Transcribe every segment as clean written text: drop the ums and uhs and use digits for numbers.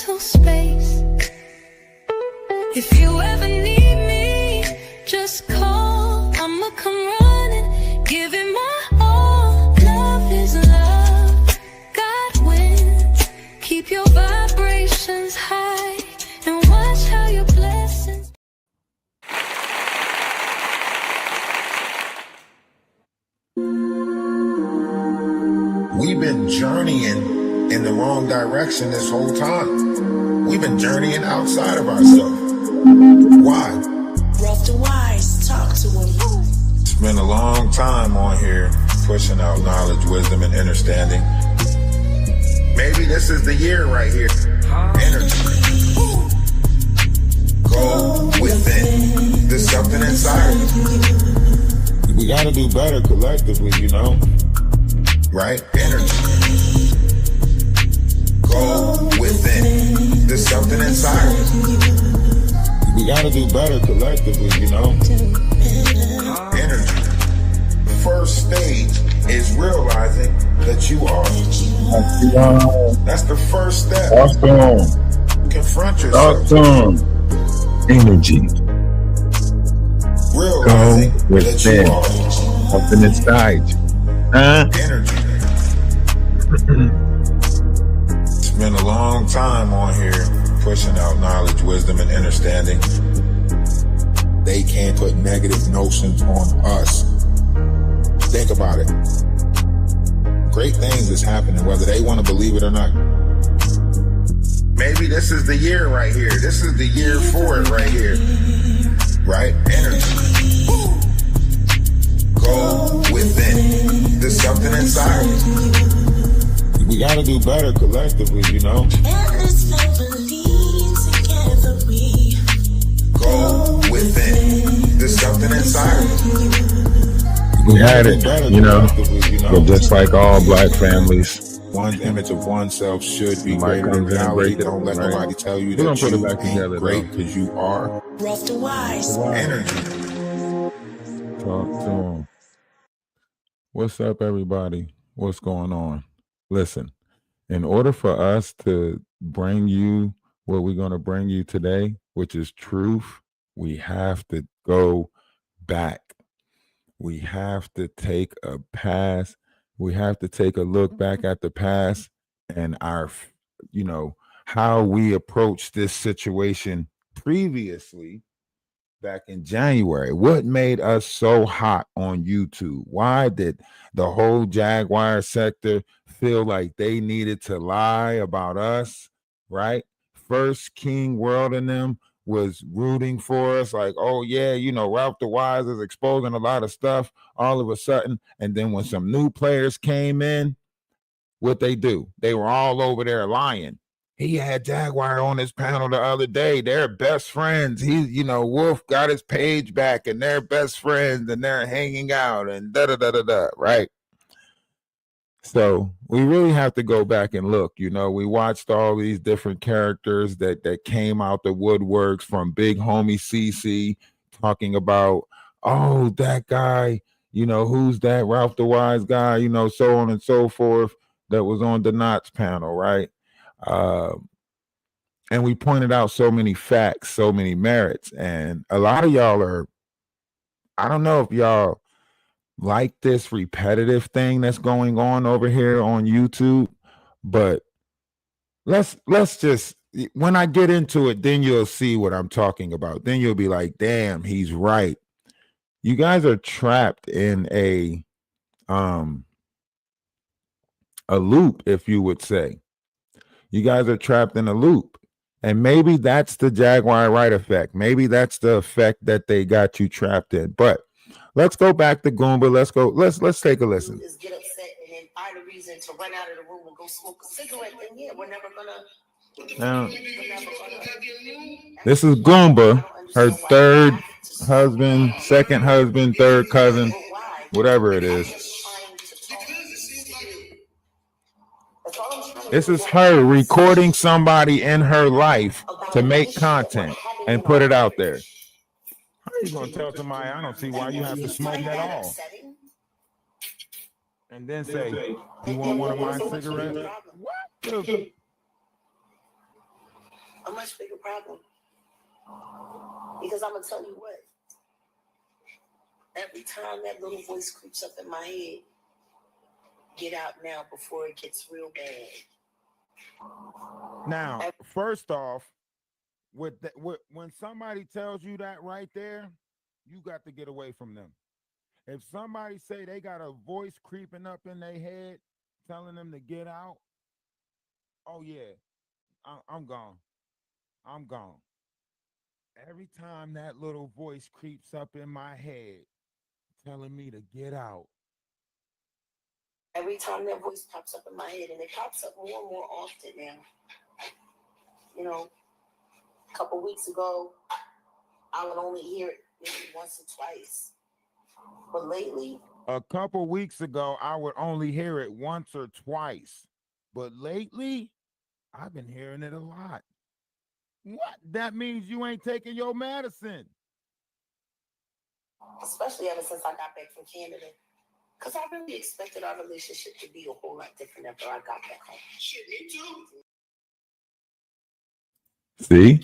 mental space. If you ever need me, just call. I'ma come running, give it my all. Love is love, God wins. Keep your vibrations high and watch how your blessings. We've been journeying in the wrong direction this whole time. We've been journeying outside of ourselves. Why? DaWise, talk to him. It's been a long time on here pushing out knowledge, wisdom, and understanding. Maybe this is the year right here. Energy. Go within. There's something inside of you. We gotta do better collectively, you know? Right? Energy. Go within. There's something inside of you. We gotta do better collectively, you know? Energy. First stage is realizing that you are. That's the first step. Awesome. Confront yourself. Awesome. Energy. Realizing Go that within. you are. Something inside you. Energy. It's been a long time on here pushing out knowledge, wisdom, and understanding. They can't put negative notions on us. Think about it. Great things is happening, whether they want to believe it or not. Maybe this is the year right here. This is the year for it right here. Right? Energy. Go within. There's something inside of you. We gotta do better collectively, you know? Go within. There's something inside of you. We had it, you know, but just like all black families, one's image of oneself should be greater than reality. Don't let nobody tell you that you ain't great because you are. DaWise. Energy. talk to them. What's up, everybody? What's going on? Listen, in order for us to bring you what we're going to bring you today, which is truth, we have to go back. We have to take a pass. We have to take a look back at the past and our, how we approached this situation previously back in January. What made us so hot on YouTube? Why did the whole Jaguar sector feel like they needed to lie about us, right? First, King World and them was rooting for us, like, oh yeah, Ralph DaWise is exposing a lot of stuff all of a sudden. And then when some new players came in, what they do? They were all over there lying. He had Jaguar on his panel the other day. They're best friends. Wolf got his page back and they're best friends and they're hanging out and da-da-da-da-da, right? So we really have to go back and look. We watched all these different characters that came out the woodworks, from Big Homie CC talking about, oh, that guy, who's that Ralph DaWise guy, so on and so forth, that was on the Knots panel, right? And we pointed out so many facts, so many merits. And a lot of y'all are, I don't know if y'all like this repetitive thing that's going on over here on YouTube, but let's just, when I get into it, then you'll see what I'm talking about. Then you'll be like, damn, he's right. You guys are trapped in a loop, if you would say. You guys are trapped in a loop. And maybe that's the Jaguar right effect. Maybe that's the effect that they got you trapped in. But let's go back to Goomba. Let's take a listen. Is get upset and then find a reason to run out of the room and go smoke a cigarette. And yeah, we're never gonna. Now, this is Goomba, her third husband, second husband, third cousin, whatever it is. This is her recording somebody in her life to make content and put it out there. How are you going to tell somebody, I don't see why you have to smoke at all? And then say, you want one of my cigarettes? What? a much bigger problem. Because I'm going to tell you what, every time that little voice creeps up in my head, get out now before it gets real bad. Now, first off, when somebody tells you that right there, you got to get away from them. If somebody say they got a voice creeping up in their head telling them to get out, oh yeah, I'm gone. I'm gone. Every time that little voice creeps up in my head telling me to get out. Every time that voice pops up in my head, and it pops up more and more often now. You know, a couple weeks ago, I would only hear it maybe once or twice. But lately, a couple weeks ago, I would only hear it once or twice. But lately, I've been hearing it a lot. What? That means you ain't taking your medicine. Especially ever since I got back from Canada. Because I really expected our relationship to be a whole lot different after I got back home. Shit, me too.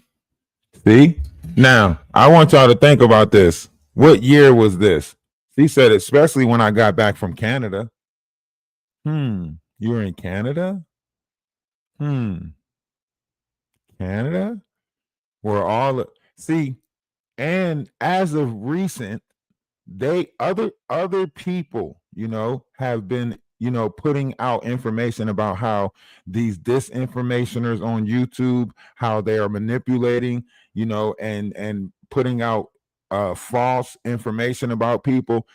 See? Now, I want y'all to think about this. What year was this? She said, especially when I got back from Canada. You were in Canada? Canada? Where all see, and as of recent, other people, have been, putting out information about how these disinformationers on YouTube, how they are manipulating, and putting out false information about people,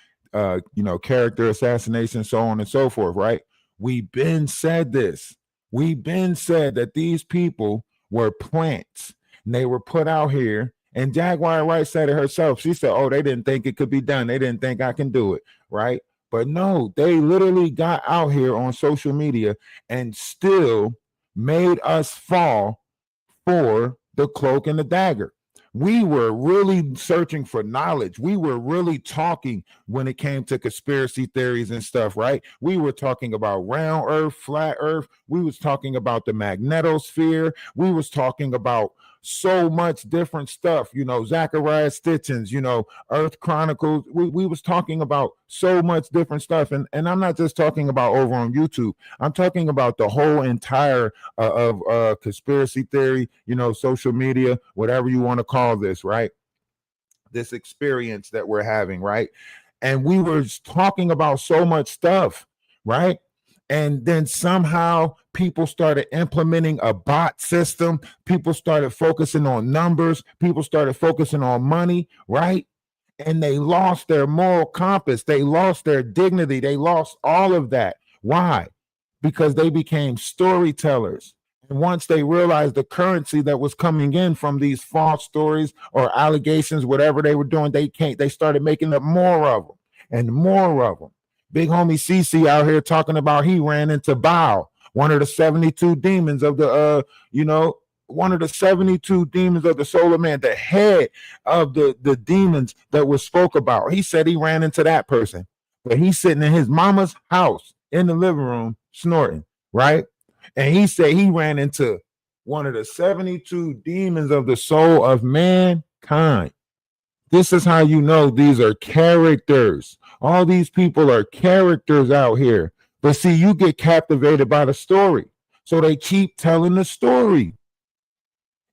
character assassination, so on and so forth, right? We've been said this. We've been said that these people were plants and they were put out here. And Jaguar Wright said it herself. She said, oh, they didn't think it could be done. They didn't think I can do it, right? But no, they literally got out here on social media and still made us fall for the cloak and the dagger. We were really searching for knowledge. We were really talking when it came to conspiracy theories and stuff, right? We were talking about round earth, flat earth. We was talking about the magnetosphere. We was talking about so much different stuff, Zachariah Stitchens, Earth Chronicles. We was talking about so much different stuff. And I'm not just talking about over on YouTube. I'm talking about the whole entire of conspiracy theory, social media, whatever you want to call this, right? This experience that we're having, right? And we were talking about so much stuff, right? And then somehow people started implementing a bot system. People started focusing on numbers. People started focusing on money, right? And they lost their moral compass. They lost their dignity. They lost all of that. Why? Because they became storytellers. And once they realized the currency that was coming in from these false stories or allegations, whatever they were doing, they started making up more of them and more of them. Big homie CC out here talking about he ran into Baal, one of the 72 demons of the, one of the 72 demons of the solar man, the head of the demons that was spoke about. He said he ran into that person, but he's sitting in his mama's house in the living room snorting, right? And he said he ran into one of the 72 demons of the soul of mankind. This is how you know these are characters. All these people are characters out here. But see, you get captivated by the story. So they keep telling the story.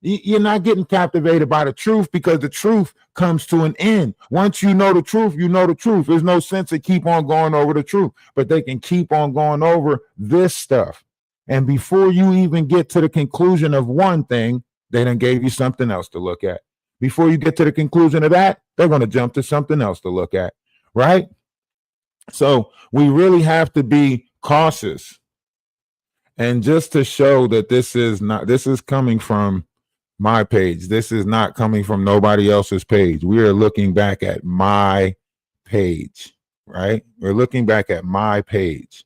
You're not getting captivated by the truth because the truth comes to an end. Once you know the truth, you know the truth. There's no sense to keep on going over the truth, but they can keep on going over this stuff. And before you even get to the conclusion of one thing, they done gave you something else to look at. Before you get to the conclusion of that, they're going to jump to something else to look at, right? So we really have to be cautious. And just to show that this is coming from my page. This is not coming from nobody else's page. We are looking back at my page, right? We're looking back at my page.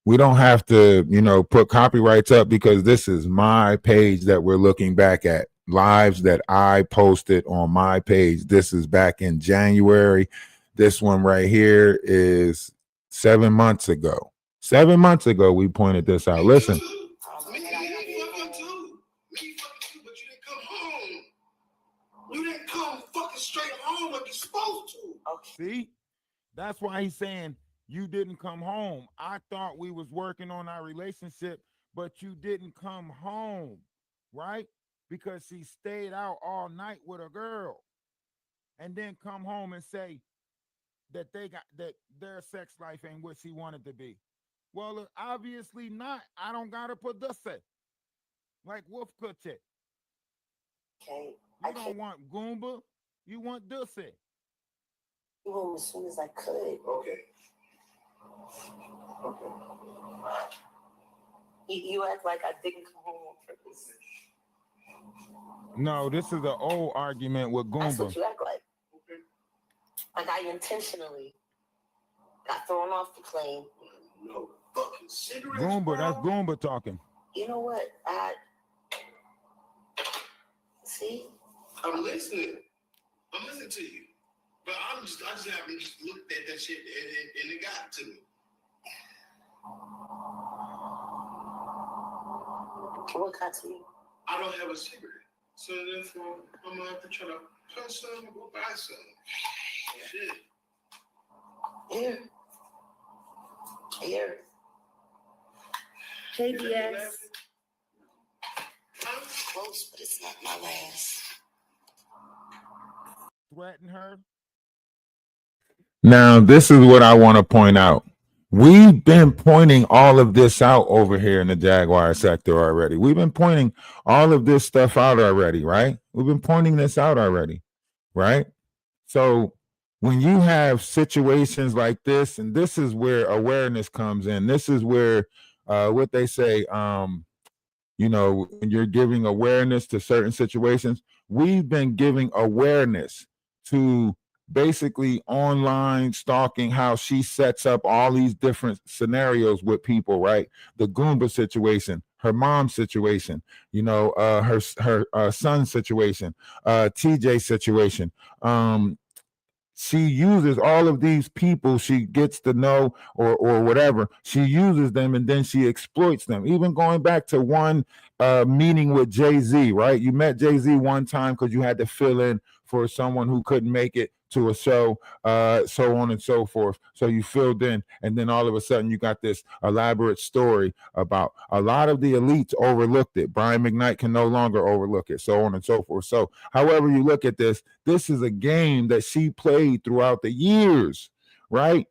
We don't have to, put copyrights up because this is my page that we're looking back at. Lives that I posted on my page. This is back in January. This one right here is 7 months ago. 7 months ago, we pointed this out. Listen. That's why he's saying you didn't come home. I thought we was working on our relationship, but you didn't come home, right? Because she stayed out all night with a girl and then come home and say that they got that their sex life ain't what she wanted to be. Well, obviously not. I don't gotta put pussy like Wolf Coochie. Okay. You don't want Goomba, you want Dussy. You home as soon as I could. Okay. You act like I didn't come home on purpose. No, this is an old argument with That's Goomba. what you act like. Okay. Like I intentionally got thrown off the plane. No fucking cigarettes. Goomba, bro. that's Goomba talking. You know what? See? I'm listening. I'm listening to you. But I just haven't just looked at that shit and it got to me. What got to you? I don't have a cigarette. So therefore, I'm going to have to try to punch some or go buy some. Shit. Here. Here. JBS. Close, but it's not my last. Threaten her. Now, this is what I want to point out. We've been pointing all of this out over here in the Jaguar sector already. We've been pointing all of this stuff out already, right? We've been pointing this out already, right? So when you have situations like this, and this is where awareness comes in. This is where what they say, when you're giving awareness to certain situations, we've been giving awareness to basically online stalking, how she sets up all these different scenarios with people, right? The Goomba situation, her mom's situation, her son's situation, TJ situation. She uses all of these people she gets to know or whatever. She uses them and then she exploits them. Even going back to one meeting with Jay-Z, right? You met Jay-Z one time because you had to fill in for someone who couldn't make it to a show, so on and so forth. So you filled in, and then all of a sudden you got this elaborate story about a lot of the elites overlooked it. Brian McKnight can no longer overlook it, so on and so forth. So however you look at this is a game that she played throughout the years, right?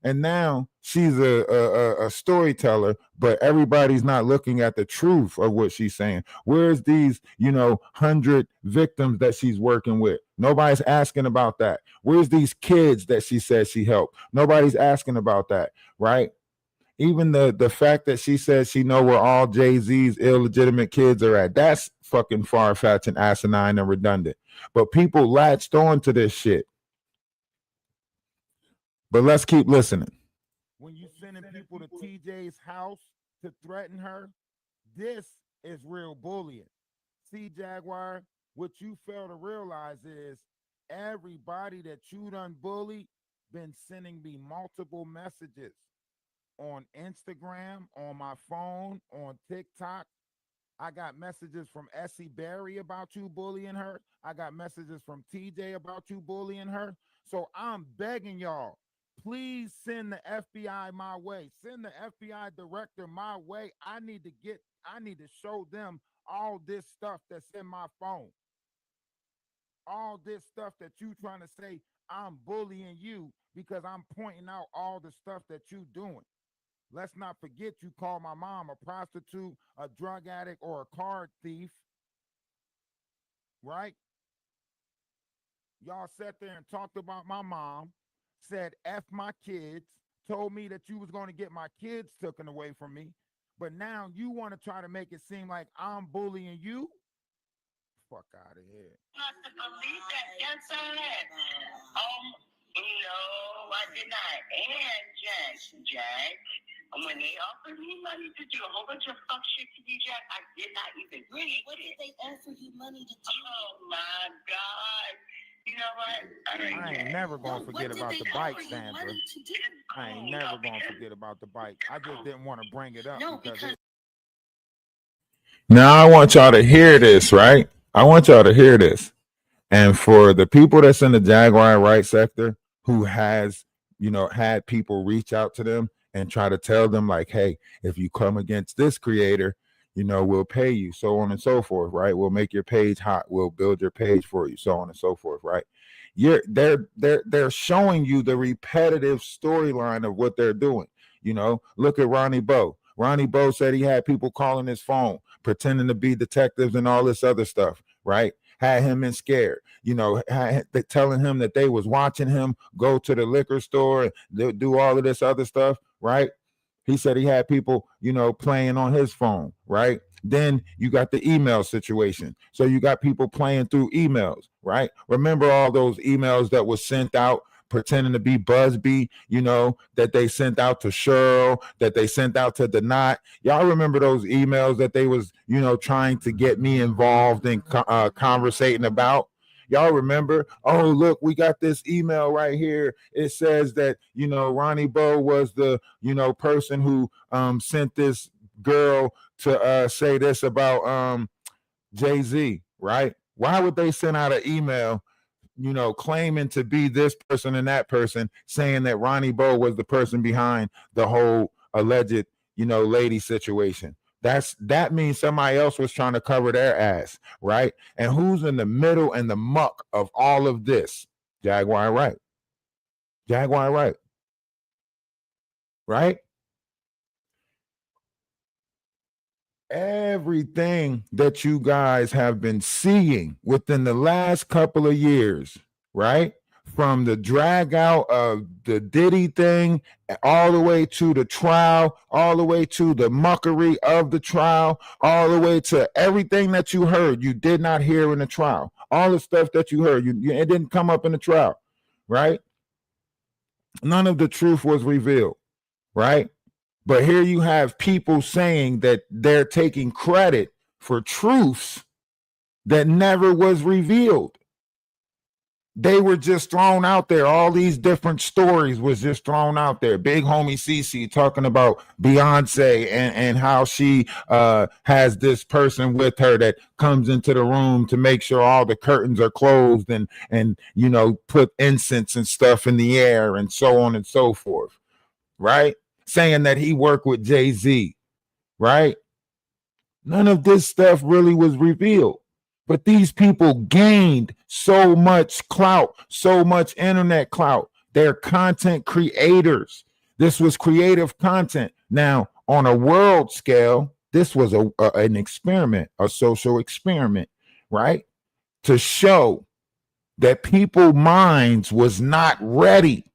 And now she's a storyteller, but everybody's not looking at the truth of what she's saying. Where's these, 100 victims that she's working with? Nobody's asking about that. Where's these kids that she says she helped? Nobody's asking about that, right? Even the fact that she says she know where all Jay-Z's illegitimate kids are at, that's fucking far-fetched and asinine and redundant. But people latched on to this shit. But let's keep listening. When you sending people to TJ's house to threaten her, this is real bullying. See, Jaguar, what you fail to realize is everybody that you done bullied been sending me multiple messages on Instagram, on my phone, on TikTok. I got messages from Essie Berry about you bullying her. I got messages from TJ about you bullying her. So I'm begging y'all, please send the FBI my way. Send the FBI director my way. I need to show them all this stuff that's in my phone. All this stuff that you trying to say I'm bullying you because I'm pointing out all the stuff that you doing. Let's not forget you call my mom a prostitute, a drug addict, or a card thief. Right? Y'all sat there and talked about my mom, said F my kids, told me that you was going to get my kids taken away from me. But now you want to try to make it seem like I'm bullying you? Fuck out of here. Not to believe that. Yes, sir. No, I did not. And Jack, when they offered me money to do a whole bunch of fuck shit to you, Jack, I did not even Really? take What it. did they offer you money to do? Oh my God. You know what? All right, I ain't Jack. never gonna forget What about did the they bike, offer you Sandra. money to do? I ain't never gonna forget about the bike. I just didn't want to bring it up. No, because Now I want y'all to hear this, right? I want y'all to hear this. And for the people that's in the Jaguar right sector who has, had people reach out to them and try to tell them like, hey, if you come against this creator, we'll pay you, so on and so forth, right? We'll make your page hot, we'll build your page for you, so on and so forth, right? They're showing you the repetitive storyline of what they're doing. Look at Ronnie Bo. Ronnie Bo said he had people calling his phone, pretending to be detectives and all this other stuff, right? Had him in scared, telling him that they was watching him go to the liquor store and do all of this other stuff, right? He said he had people, playing on his phone, right? Then you got the email situation. So you got people playing through emails, right? Remember all those emails that was sent out pretending to be Busby, that they sent out to Cheryl, that they sent out to Denat. Y'all remember those emails that they was, trying to get me involved in conversating about? Y'all remember? Oh, look, we got this email right here. It says that, Ronnie Bo was the, person who sent this girl to say this about Jay-Z, right? Why would they send out an email, claiming to be this person and that person, saying that Ronnie Bo was the person behind the whole alleged, lady situation? That means somebody else was trying to cover their ass, right? And who's in the middle and the muck of all of this? Jaguar Wright. Jaguar Wright. Right? Everything that you guys have been seeing within the last couple of years, right? From the drag out of the Diddy thing, all the way to the trial, all the way to the muckery of the trial, all the way to everything that you heard, you did not hear in the trial. All the stuff that you heard, it didn't come up in the trial, right? None of the truth was revealed, right? But here you have people saying that they're taking credit for truths that never was revealed. They were just thrown out there. All these different stories was just thrown out there. Big homie Cece talking about Beyonce and how she has this person with her that comes into the room to make sure all the curtains are closed and put incense and stuff in the air and so on and so forth, right? Saying that he worked with Jay-Z, right? None of this stuff really was revealed. But these people gained so much clout, so much internet clout. They're content creators. This was creative content. Now, on a world scale, this was an experiment, a social experiment, right? To show that people's minds was not ready.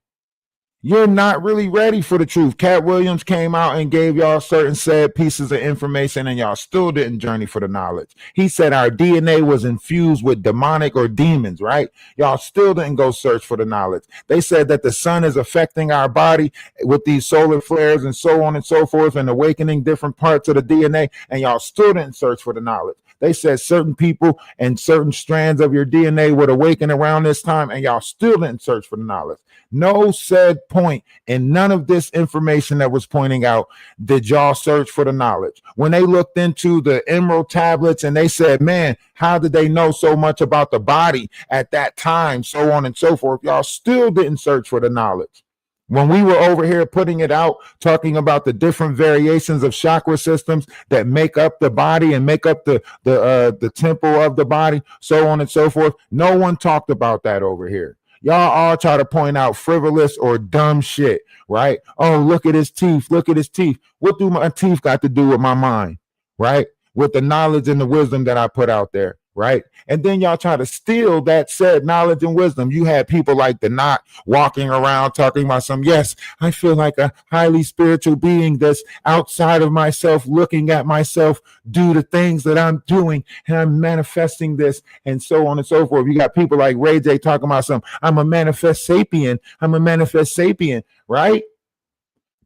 You're not really ready for the truth. Cat Williams came out and gave y'all certain said pieces of information and y'all still didn't journey for the knowledge. He said our DNA was infused with demonic or demons, right? Y'all still didn't go search for the knowledge. They said that the sun is affecting our body with these solar flares and so on and so forth and awakening different parts of the DNA, and y'all still didn't search for the knowledge. They said certain people and certain strands of your DNA would awaken around this time, and y'all still didn't search for the knowledge. No said point in none of this information that was pointing out did y'all search for the knowledge. When they looked into the emerald tablets and they said, man, how did they know so much about the body at that time, so on and so forth, y'all still didn't search for the knowledge. When we were over here putting it out, talking about the different variations of chakra systems that make up the body and make up the temple of the body, so on and so forth, no one talked about that over here. Y'all all try to point out frivolous or dumb shit, right? Oh, look at his teeth. Look at his teeth. What do my teeth got to do with my mind, right? With the knowledge and the wisdom that I put out there, right? And then y'all try to steal that said knowledge and wisdom. You had people like Denat walking around talking about yes, I feel like a highly spiritual being that's outside of myself, looking at myself do the things that I'm doing, and I'm manifesting this, and so on and so forth. You got people like Ray J talking about I'm a manifest sapien. I'm a manifest sapien, right?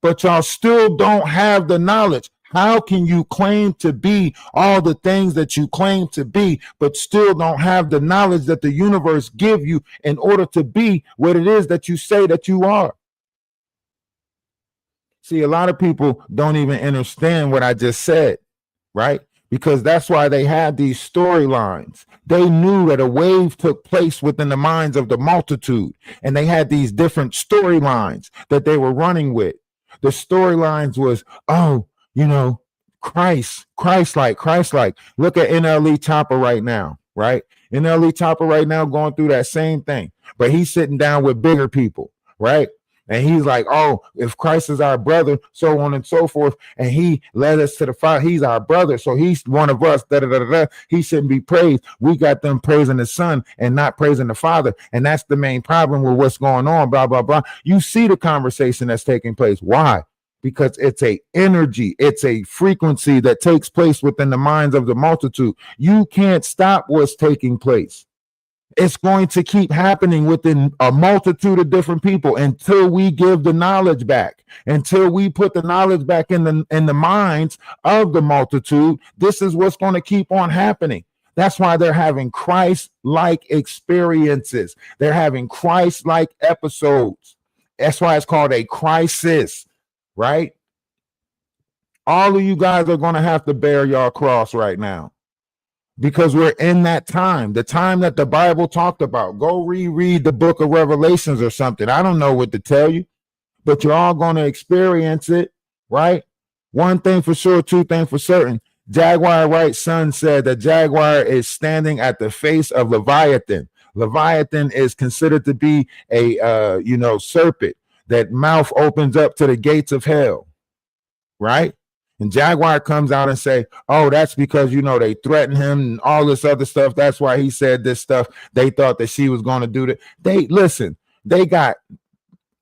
But y'all still don't have the knowledge. How can you claim to be all the things that you claim to be, but still don't have the knowledge that the universe give you in order to be what it is that you say that you are? See, a lot of people don't even understand what I just said, right? because that's why they had these storylines. They knew that a wave took place within the minds of the multitude, and they had these different storylines that they were running with. The storylines was, oh, you know, Christ-like. Look at NLE Chopper right now, right? NLE Chopper right now going through that same thing, but he's sitting down with bigger people, right? And he's like, oh, if Christ is our brother, so on and so forth, and he led us to the Father, he's our brother, so he's one of us, he shouldn't be praised. We got them praising the Son and not praising the Father, and that's the main problem with what's going on, blah, blah, blah. You see the conversation that's taking place. Why? Because it's a energy, it's a frequency that takes place within the minds of the multitude. You can't stop what's taking place. It's going to keep happening within a multitude of different people until we give the knowledge back, until we put the knowledge back in the minds of the multitude. This is what's going to keep on happening. That's why they're having Christ-like experiences. They're having Christ-like episodes. That's why it's called a crisis, right? All of you guys are going to have to bear your cross right now, because we're in that time, the time that the Bible talked about. Go reread the book of Revelations or something. I don't know what to tell you, but you're all going to experience it, right? One thing for sure, two things for certain. Jaguar Wright's son said that Jaguar is standing at the face of Leviathan. Leviathan is considered to be a, serpent. That mouth opens up to the gates of hell, right? And Jaguar comes out and say, oh, that's because, they threatened him and all this other stuff. That's why he said this stuff. They thought that she was going to do that. They got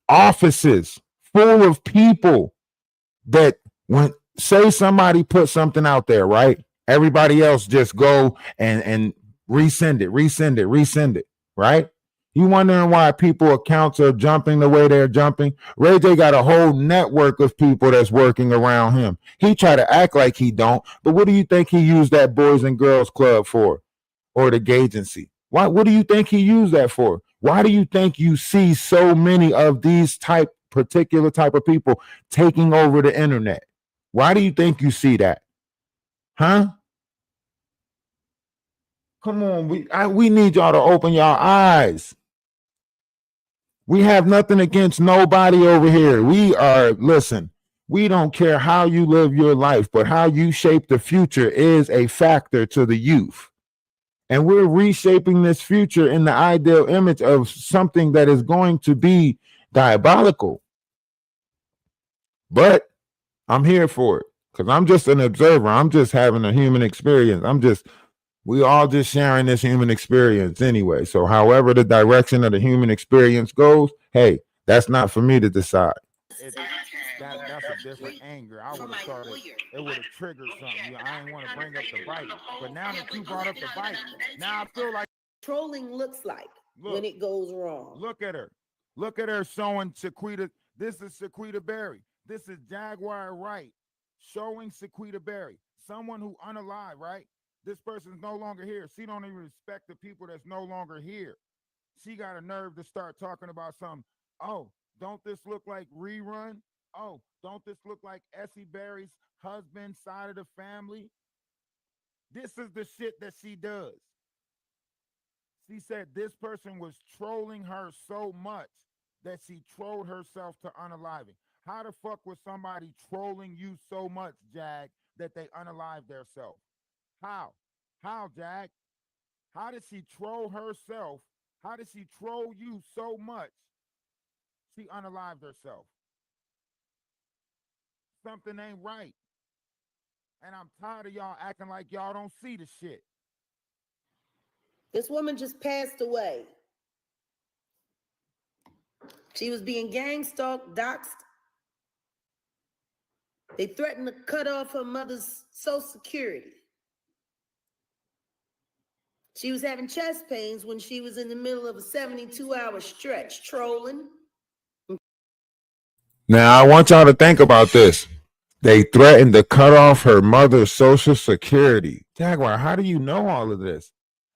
offices full of people that when say somebody put something out there, right? Everybody else just go and resend it, right? You wondering why people accounts are jumping the way they're jumping? Ray J got a whole network of people that's working around him. He try to act like he don't, but what do you think he used that Boys and Girls Club for, or the Gagency? Why? What do you think he used that for? Why do you think you see so many of these particular type of people taking over the internet? Why do you think you see that? Huh? Come on, we need y'all to open y'all eyes. We have nothing against nobody over here. We don't care how you live your life, but how you shape the future is a factor to the youth. And we're reshaping this future in the ideal image of something that is going to be diabolical. But I'm here for it because I'm just an observer. I'm just having a human experience. We all just sharing this human experience anyway. So however the direction of the human experience goes, hey, that's not for me to decide. That's a different anger. I would have thought it would have triggered something. I didn't want to bring up the bike. But now that you brought up the bike, now I feel like Trolling looks like when it goes wrong. Look at her. Look at her showing Sequita. This is Sequita Berry. This is Jaguar Wright showing Sequita Berry. Someone who unalive, right? This person's no longer here. She don't even respect the people that's no longer here. She got a nerve to start talking about something. Oh, don't this look like Rerun? Oh, don't this look like Essie Berry's husband, side of the family? This is the shit that she does. She said this person was trolling her so much that she trolled herself to unaliving. How the fuck was somebody trolling you so much, Jag, that they unalive themselves? How? How, Jag? How did she troll herself? How did she troll you so much she unalived herself? Something ain't right. And I'm tired of y'all acting like y'all don't see the shit. This woman just passed away. She was being gang stalked, doxxed. They threatened to cut off her mother's Social Security. She was having chest pains when she was in the middle of a 72-hour stretch trolling. Now, I want y'all to think about this. They threatened to cut off her mother's Social Security. Jaguar, how do you know all of this?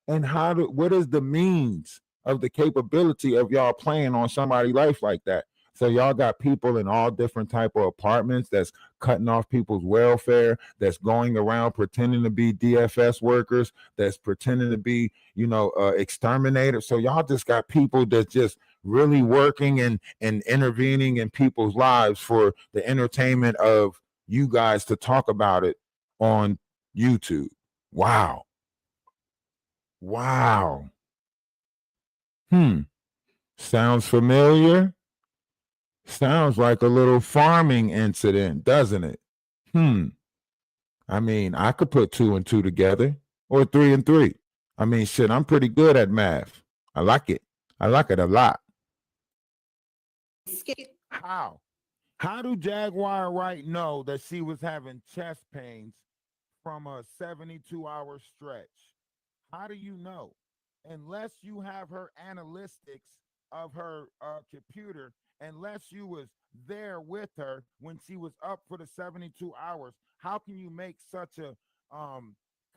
And what is the means of the capability of y'all playing on somebody's life like that? So y'all got people in all different type of apartments that's cutting off people's welfare, that's going around pretending to be DFS workers, that's pretending to be, exterminators. So y'all just got people that just really working and intervening in people's lives for the entertainment of you guys to talk about it on YouTube. Wow. Wow. Sounds familiar? Sounds like a little farming incident, doesn't it? I mean, I could put 2 and 2 together, or 3 and 3. I mean, shit, I'm pretty good at math. I like it. I like it a lot. How? How do Jaguar Wright know that she was having chest pains from a 72-hour stretch? How do you know? Unless you have her analytics of her computer, unless you was there with her when she was up for the 72 hours, how can you make such a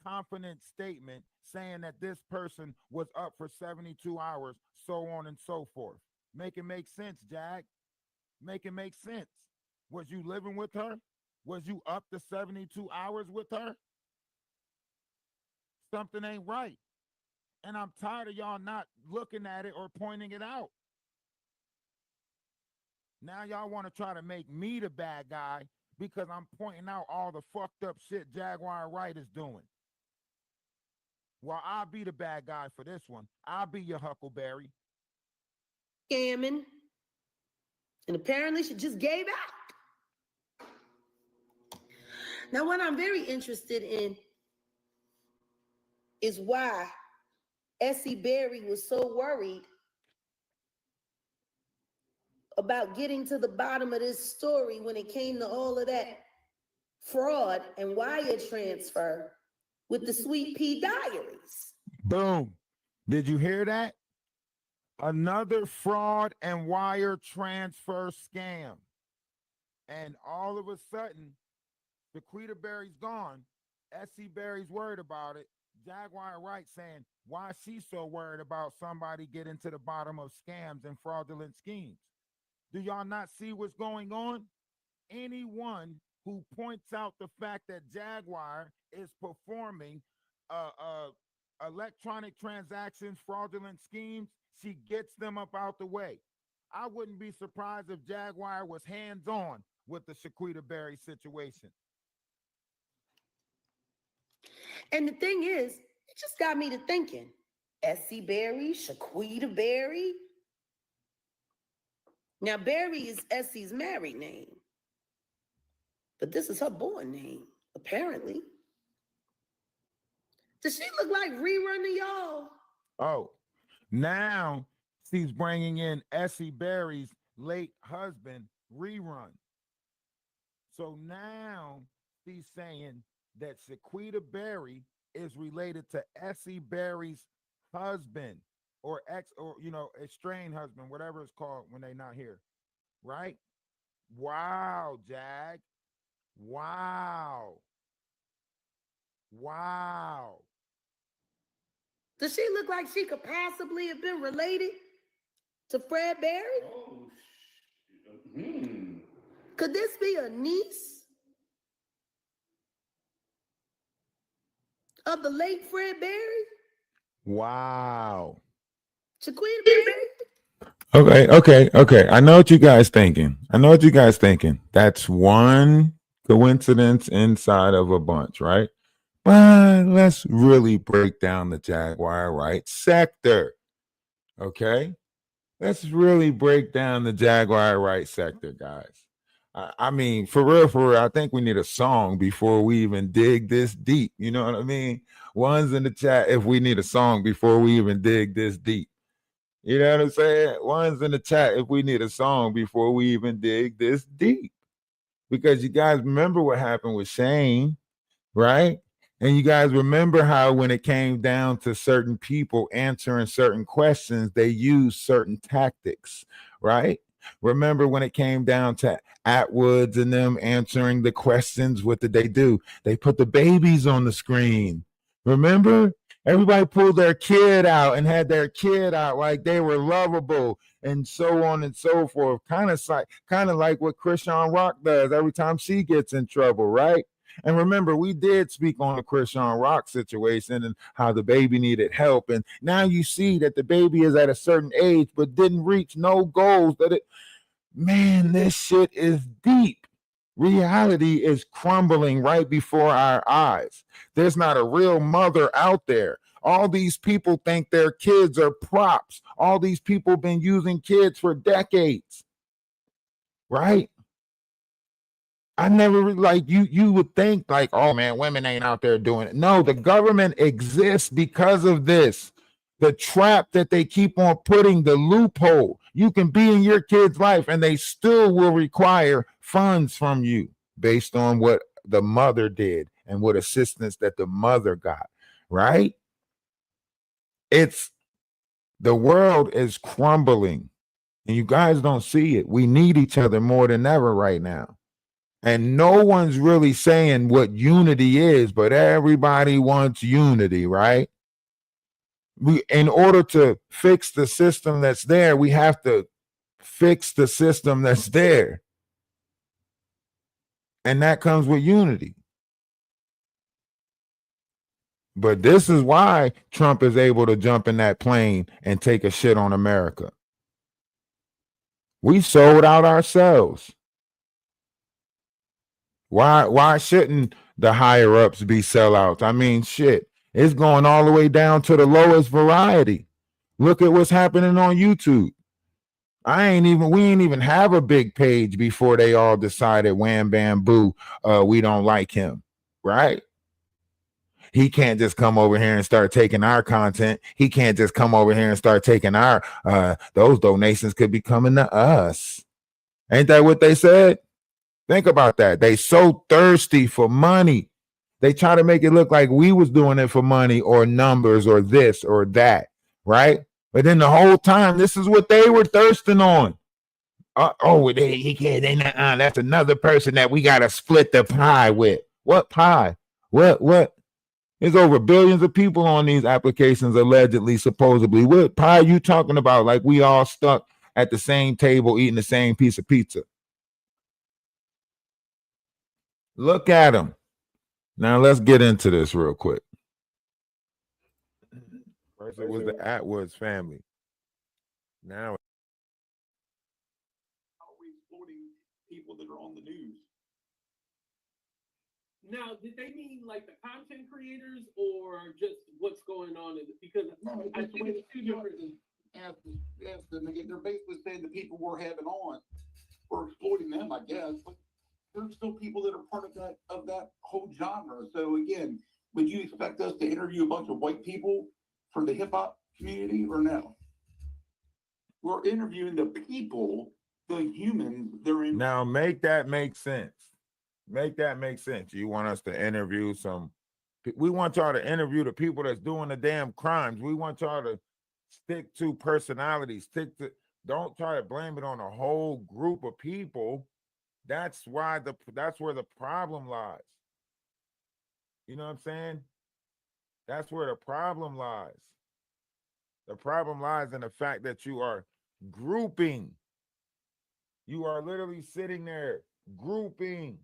confident statement saying that this person was up for 72 hours, so on and so forth? Make it make sense, Jag. Make it make sense. Was you living with her? Was you up to 72 hours with her? Something ain't right. And I'm tired of y'all not looking at it or pointing it out. Now y'all want to try to make me the bad guy because I'm pointing out all the fucked up shit Jaguar Wright is doing. Well, I'll be the bad guy for this one. I'll be your Huckleberry. Scamming. And apparently she just gave out. Now, what I'm very interested in is why Essie Berry was so worried about getting to the bottom of this story when it came to all of that fraud and wire transfer with the Sweet Pea Diaries. Boom. Did you hear that? Another fraud and wire transfer scam. And all of a sudden, Shaquita Berry's gone. Essie Berry's worried about it. Jaguar Wright saying why she's so worried about somebody getting to the bottom of scams and fraudulent schemes. Do y'all not see what's going on? Anyone who points out the fact that Jaguar is performing electronic transactions, fraudulent schemes, she gets them up out the way. I wouldn't be surprised if Jaguar was hands-on with the Shaquita Berry situation. And the thing is, it just got me to thinking. Essie Berry, Shaquita Berry. Now, Berry is Essie's married name. But this is her born name, apparently. Does she look like Rerun to y'all? Oh, now she's bringing in Essie Berry's late husband, Rerun. So now she's saying that Shaquita Berry is related to Essie Berry's husband or estranged husband, whatever it's called when they're not here. Right? Wow, Jag. Wow. Wow. Does she look like she could possibly have been related to Fred Berry? Oh, Could this be a niece of the late Fred Berry? Wow. Shaquita Berry? Okay. I know what you guys thinking. That's one coincidence inside of a bunch, right? But let's really break down the Jaguar Wright sector. Okay? Let's really break down the Jaguar Wright sector, guys. I mean, for real, I think we need a song before we even dig this deep. You know what I mean? One's in the chat if we need a song before we even dig this deep. You know what I'm saying? One's in the chat if we need a song before we even dig this deep. Because you guys remember what happened with Shane, right? And you guys remember how when it came down to certain people answering certain questions, they used certain tactics, right? Remember when it came down to Atwoods and them answering the questions, what did they do? They put the babies on the screen. Remember? Everybody pulled their kid out and had their kid out like they were lovable and so on and so forth. Kind of like what Christian Rock does every time she gets in trouble, right? And remember, we did speak on the Christian Rock situation and how the baby needed help. And now you see that the baby is at a certain age, but didn't reach no goals. Man, this shit is deep. Reality is crumbling right before our eyes. There's not a real mother out there. All these people think their kids are props. All these people been using kids for decades, right? I never like you would think like, oh man, women ain't out there doing it. No, the government exists because of this. The trap that they keep on putting, the loophole. You can be in your kid's life and they still will require funds from you based on what the mother did and what assistance that the mother got, right? The world is crumbling and you guys don't see it. We need each other more than ever right now. And no one's really saying what unity is, but everybody wants unity, right? In order to fix the system that's there, we have to fix the system that's there. And that comes with unity. But this is why Trump is able to jump in that plane and take a shit on America. We sold out ourselves. Why shouldn't the higher ups be sellouts? I mean, shit, it's going all the way down to the lowest variety. Look at what's happening on YouTube. We ain't even have a big page before they all decided wham bam boo, we don't like him, right? He can't just come over here and start taking our content. He can't just come over here and start taking our those donations could be coming to us. Ain't that what they said? Think about that. They so thirsty for money. They try to make it look like we was doing it for money or numbers or this or that, right? But then the whole time, this is what they were thirsting on. He can't. That's another person that we got to split the pie with. What pie? What? There's over billions of people on these applications, allegedly, supposedly. What pie are you talking about? Like we all stuck at the same table eating the same piece of pizza. Look at them. Now let's get into this real quick. First it was the Atwoods family. Now how are we exploiting people that are on the news? Now, did they mean like the content creators or just what's going on in it? Because No, I it's the think way it's two the different. ask them again. They're basically saying the people we're having on, we're exploiting them, I guess. But there's still people that are part of that whole genre. So again, would you expect us to interview a bunch of white people from the hip hop community or no? We're interviewing the people, the humans. They're in. Now make that make sense. Make that make sense. You want us to interview we want y'all to interview the people that's doing the damn crimes. We want y'all to stick to personalities. Don't try to blame it on a whole group of people. That's where the problem lies. You know what I'm saying? That's where the problem lies. The problem lies in the fact that you are grouping. You are literally sitting there grouping.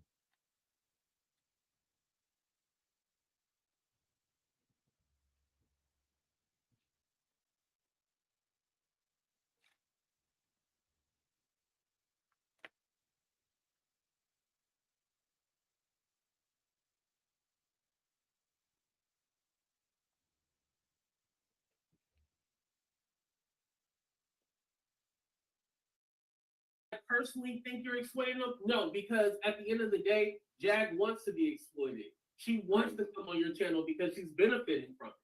I personally think you're exploiting them. No, because at the end of the day, Jag wants to be exploited. She wants to come on your channel because she's benefiting from it.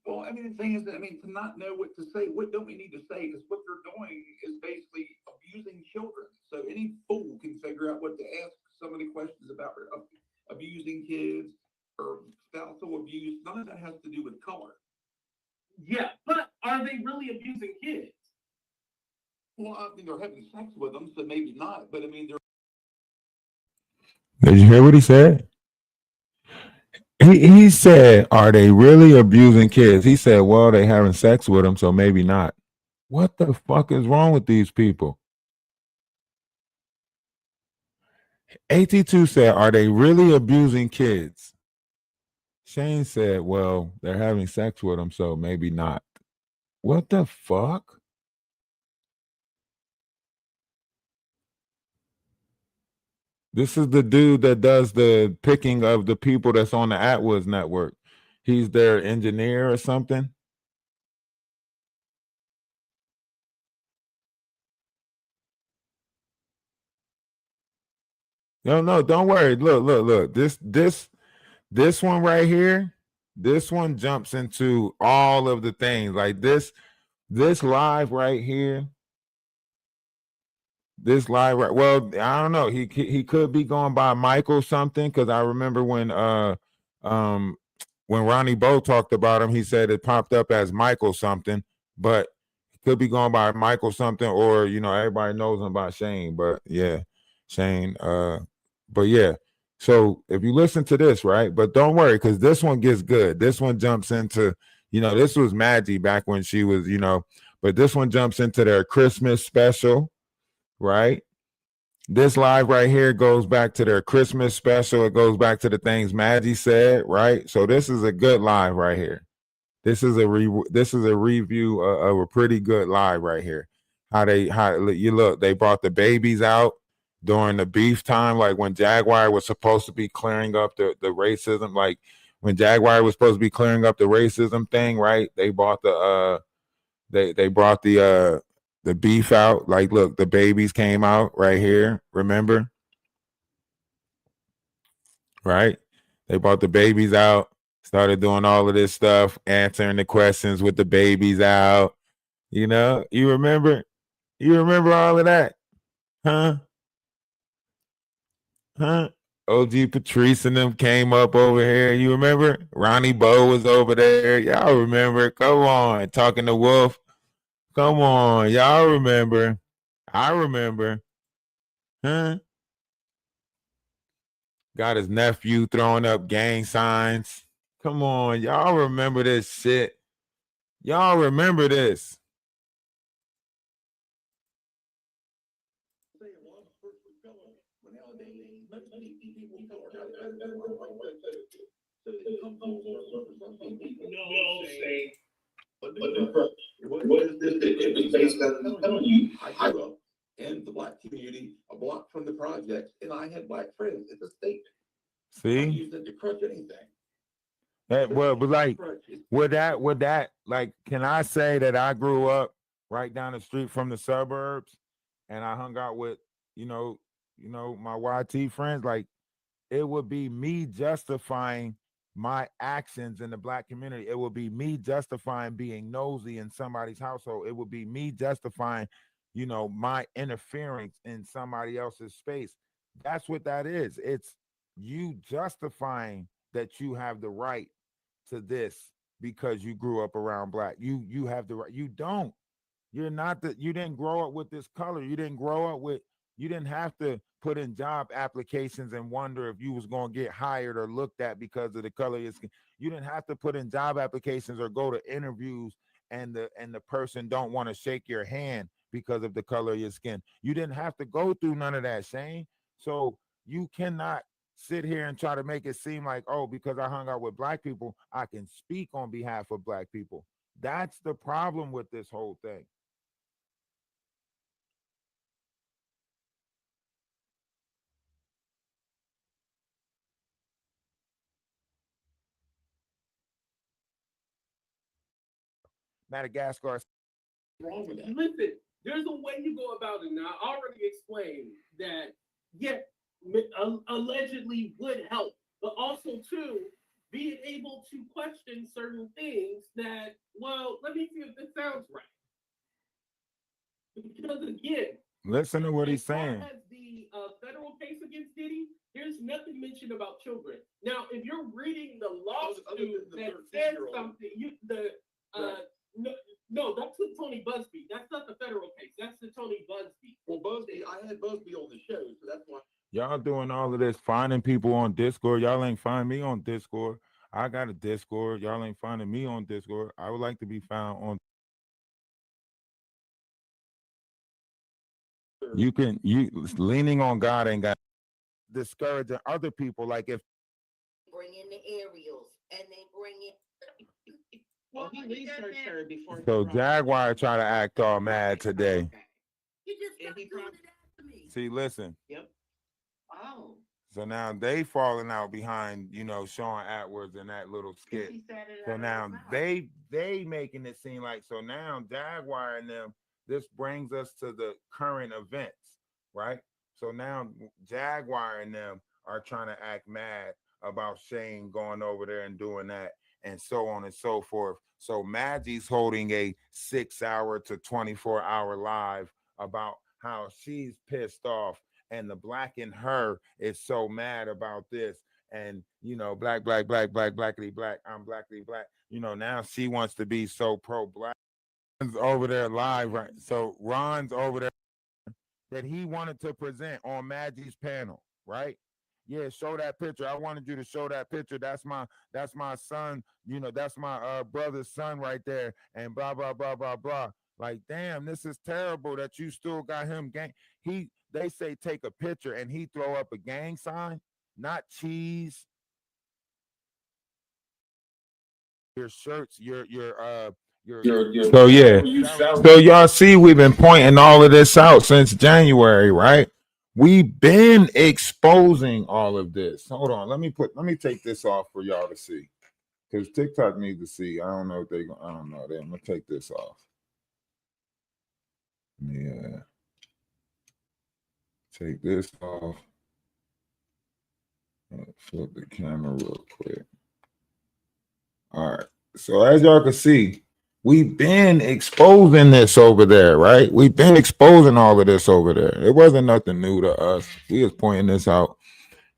Well, I mean, the thing is that, I mean, to not know what to say, what don't we need to say is what they're doing is basically abusing children. So any fool can figure out what to ask some of the questions about abusing kids or spousal abuse. None of that has to do with color. Yeah, but are they really abusing kids? Well, I mean, they're having sex with them, so maybe not. But I mean, Did you hear what he said? He said, "Are they really abusing kids?" He said, "Well, they having sex with them, so maybe not." What the fuck is wrong with these people? AT2 said, "Are they really abusing kids?" Shane said, "Well, they're having sex with them, so maybe not." What the fuck? This is the dude that does the picking of the people that's on the Atwood network. He's their engineer or something. No, don't worry. Look. This one right here, this one jumps into all of the things. Like this live right here. This live right. Well, I don't know. He could be going by Michael something, because I remember um when Ronnie Bo talked about him, he said it popped up as Michael something, but he could be going by Michael something, or everybody knows him by Shane. But yeah, Shane. But yeah. So if you listen to this, right, but don't worry, because this one gets good. This one jumps into, this was Maggie back when she was, but this one jumps into their Christmas special, right? This live right here goes back to their Christmas special. It goes back to the things Maggie said, right? So this is a good live right here. This is a review of a pretty good live right here. How you look, they brought the babies out during the beef time, like when Jaguar was supposed to be clearing up the racism, like when Jaguar was supposed to be clearing up the racism thing, right? They brought they brought the beef out. Like, look, the babies came out right here. Remember, right? They brought the babies out. Started doing all of this stuff, answering the questions with the babies out. You remember? You remember all of that, huh? Huh? OG Patrice and them came up over here. You remember? Ronnie Bo was over there. Y'all remember? Come on, talking to Wolf. Come on, y'all remember? I remember. Huh? Got his nephew throwing up gang signs. Come on, y'all remember this shit. Y'all remember this. No, say. What is this? It's based on I'm telling you, I grew up in the black community, a block from the project, and I had black friends. It's a statement. I See? used it to crush anything. That well, but like would that like, can I say that I grew up right down the street from the suburbs and I hung out with, my YT friends? Like, it would be me justifying my actions in the black community. It would be me justifying being nosy in somebody's household. It would be me justifying, my interference in somebody else's space. That's what that is. It's you justifying that you have the right to this because you grew up around black. You have the right. You don't. You're not that. You didn't grow up with this color. You didn't grow up with. You didn't have to put in job applications and wonder if you was going to get hired or looked at because of the color of your skin. You didn't have to put in job applications or go to interviews and the person don't want to shake your hand because of the color of your skin. You didn't have to go through none of that, Shane. So you cannot sit here and try to make it seem like, oh, because I hung out with black people, I can speak on behalf of black people. That's the problem with this whole thing. Madagascar. Wrong with that. Listen, there's a way you go about it. Now, I already explained that, yeah, allegedly would help, but also, too, being able to question certain things that, well, let me see if this sounds right. Because, again, Listen to what he's as far saying. as the federal case against Diddy, there's nothing mentioned about children. Now, if you're reading the lawsuit that says something, no, that's with Tony Busby. That's not the federal case. That's the Tony Busby. Well, Busby, I had Busby on the show, so that's why. Y'all doing all of this, finding people on Discord. Y'all ain't find me on Discord. I got a Discord. Y'all ain't finding me on Discord. I would like to be found on. You leaning on God ain't got discouraging other people. Like if Bring in the aerials and they bring in. Well, he researched her before. so, Jaguar try to act all mad today. You just And got he doing probably- it after me. See, listen. Yep. Oh. So now they falling out behind, Sean Atwood and that little skit. So now they making it seem like, so now Jaguar and them, this brings us to the current events, right? So now Jaguar and them are trying to act mad about Shane going over there and doing that and so on and so forth. So Maggie's holding a 6-hour to 24-hour live about how she's pissed off and the black in her is so mad about this. And black, blackity black, I'm blackity black. Now she wants to be so pro-black. Ron's over there live, right? So Ron's over there that he wanted to present on Maggie's panel, right? Yeah, show that picture. I wanted you to show that picture. That's my son. That's my brother's son right there. And blah blah blah blah blah. Like, damn, this is terrible that you still got him gang. They say take a picture and he throw up a gang sign, not cheese. Your shirts, your so yeah. So y'all see we've been pointing all of this out since January, right? We've been exposing all of this. Hold on, let me take this off for y'all to see. Because TikTok needs to see. I don't know if I don't know. I'm gonna take this off. Yeah. Take this off. Flip the camera real quick. All right. So as y'all can see, we've been exposing this over there, right? We've been exposing all of this over there. It wasn't nothing new to us. We was pointing this out,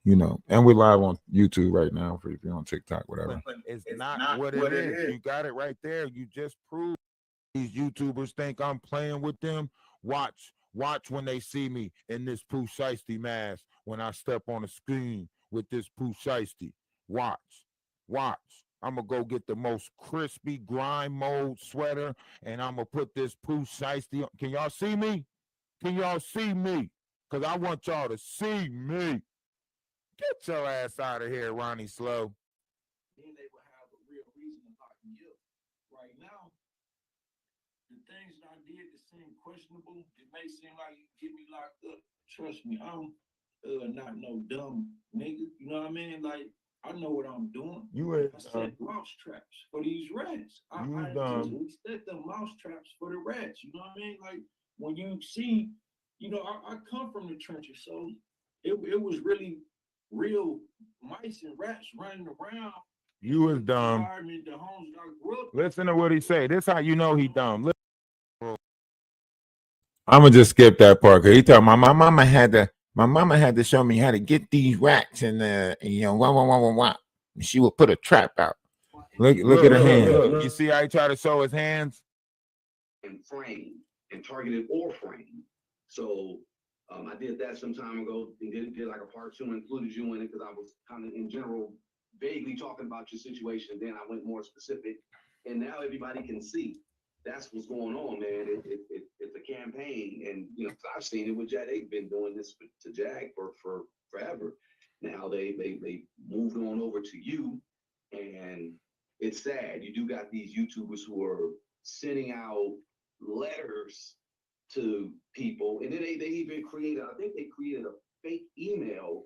and we're live on YouTube right now for if you're on TikTok, whatever. It's not what it is. You got it right there. You just proved these YouTubers think I'm playing with them. Watch when they see me in this Pooh Shiesty mask when I step on the screen with this Pooh Shiesty. Watch. I'm going to go get the most crispy grime mode sweater, and I'm going to put this Pooh Shiesty on. Can y'all see me? Because I want y'all to see me. Get your ass out of here, Ronnie Slow. Then they will have a real reason to lock me up. Right now, the things that I did that seem questionable, it may seem like you get me locked up. Trust me, I'm not no dumb nigga. You know what I mean? Like, I know what I'm doing. I set mouse traps for these rats. I intentionally set the mouse traps for the rats. You know what I mean? Like, when you see, I come from the trenches, so it was really real mice and rats running around. You was dumb. Listen to what he say. This how you know he dumb. I'm gonna just skip that part because he told my mama had to show me how to get these rats and wah. She would put a trap out. Look at her hands. You see how he tried to show his hands? And frame and targeted or frame. So I did that some time ago and did like a part 2, included you in it because I was kind of in general vaguely talking about your situation. Then I went more specific, and now everybody can see that's what's going on, man. It's a campaign, and I've seen it with Jag. They've been doing this to Jag for forever. Now they moved on over to you, and it's sad. You do got these YouTubers who are sending out letters to people, and then they even created, I think they created a fake email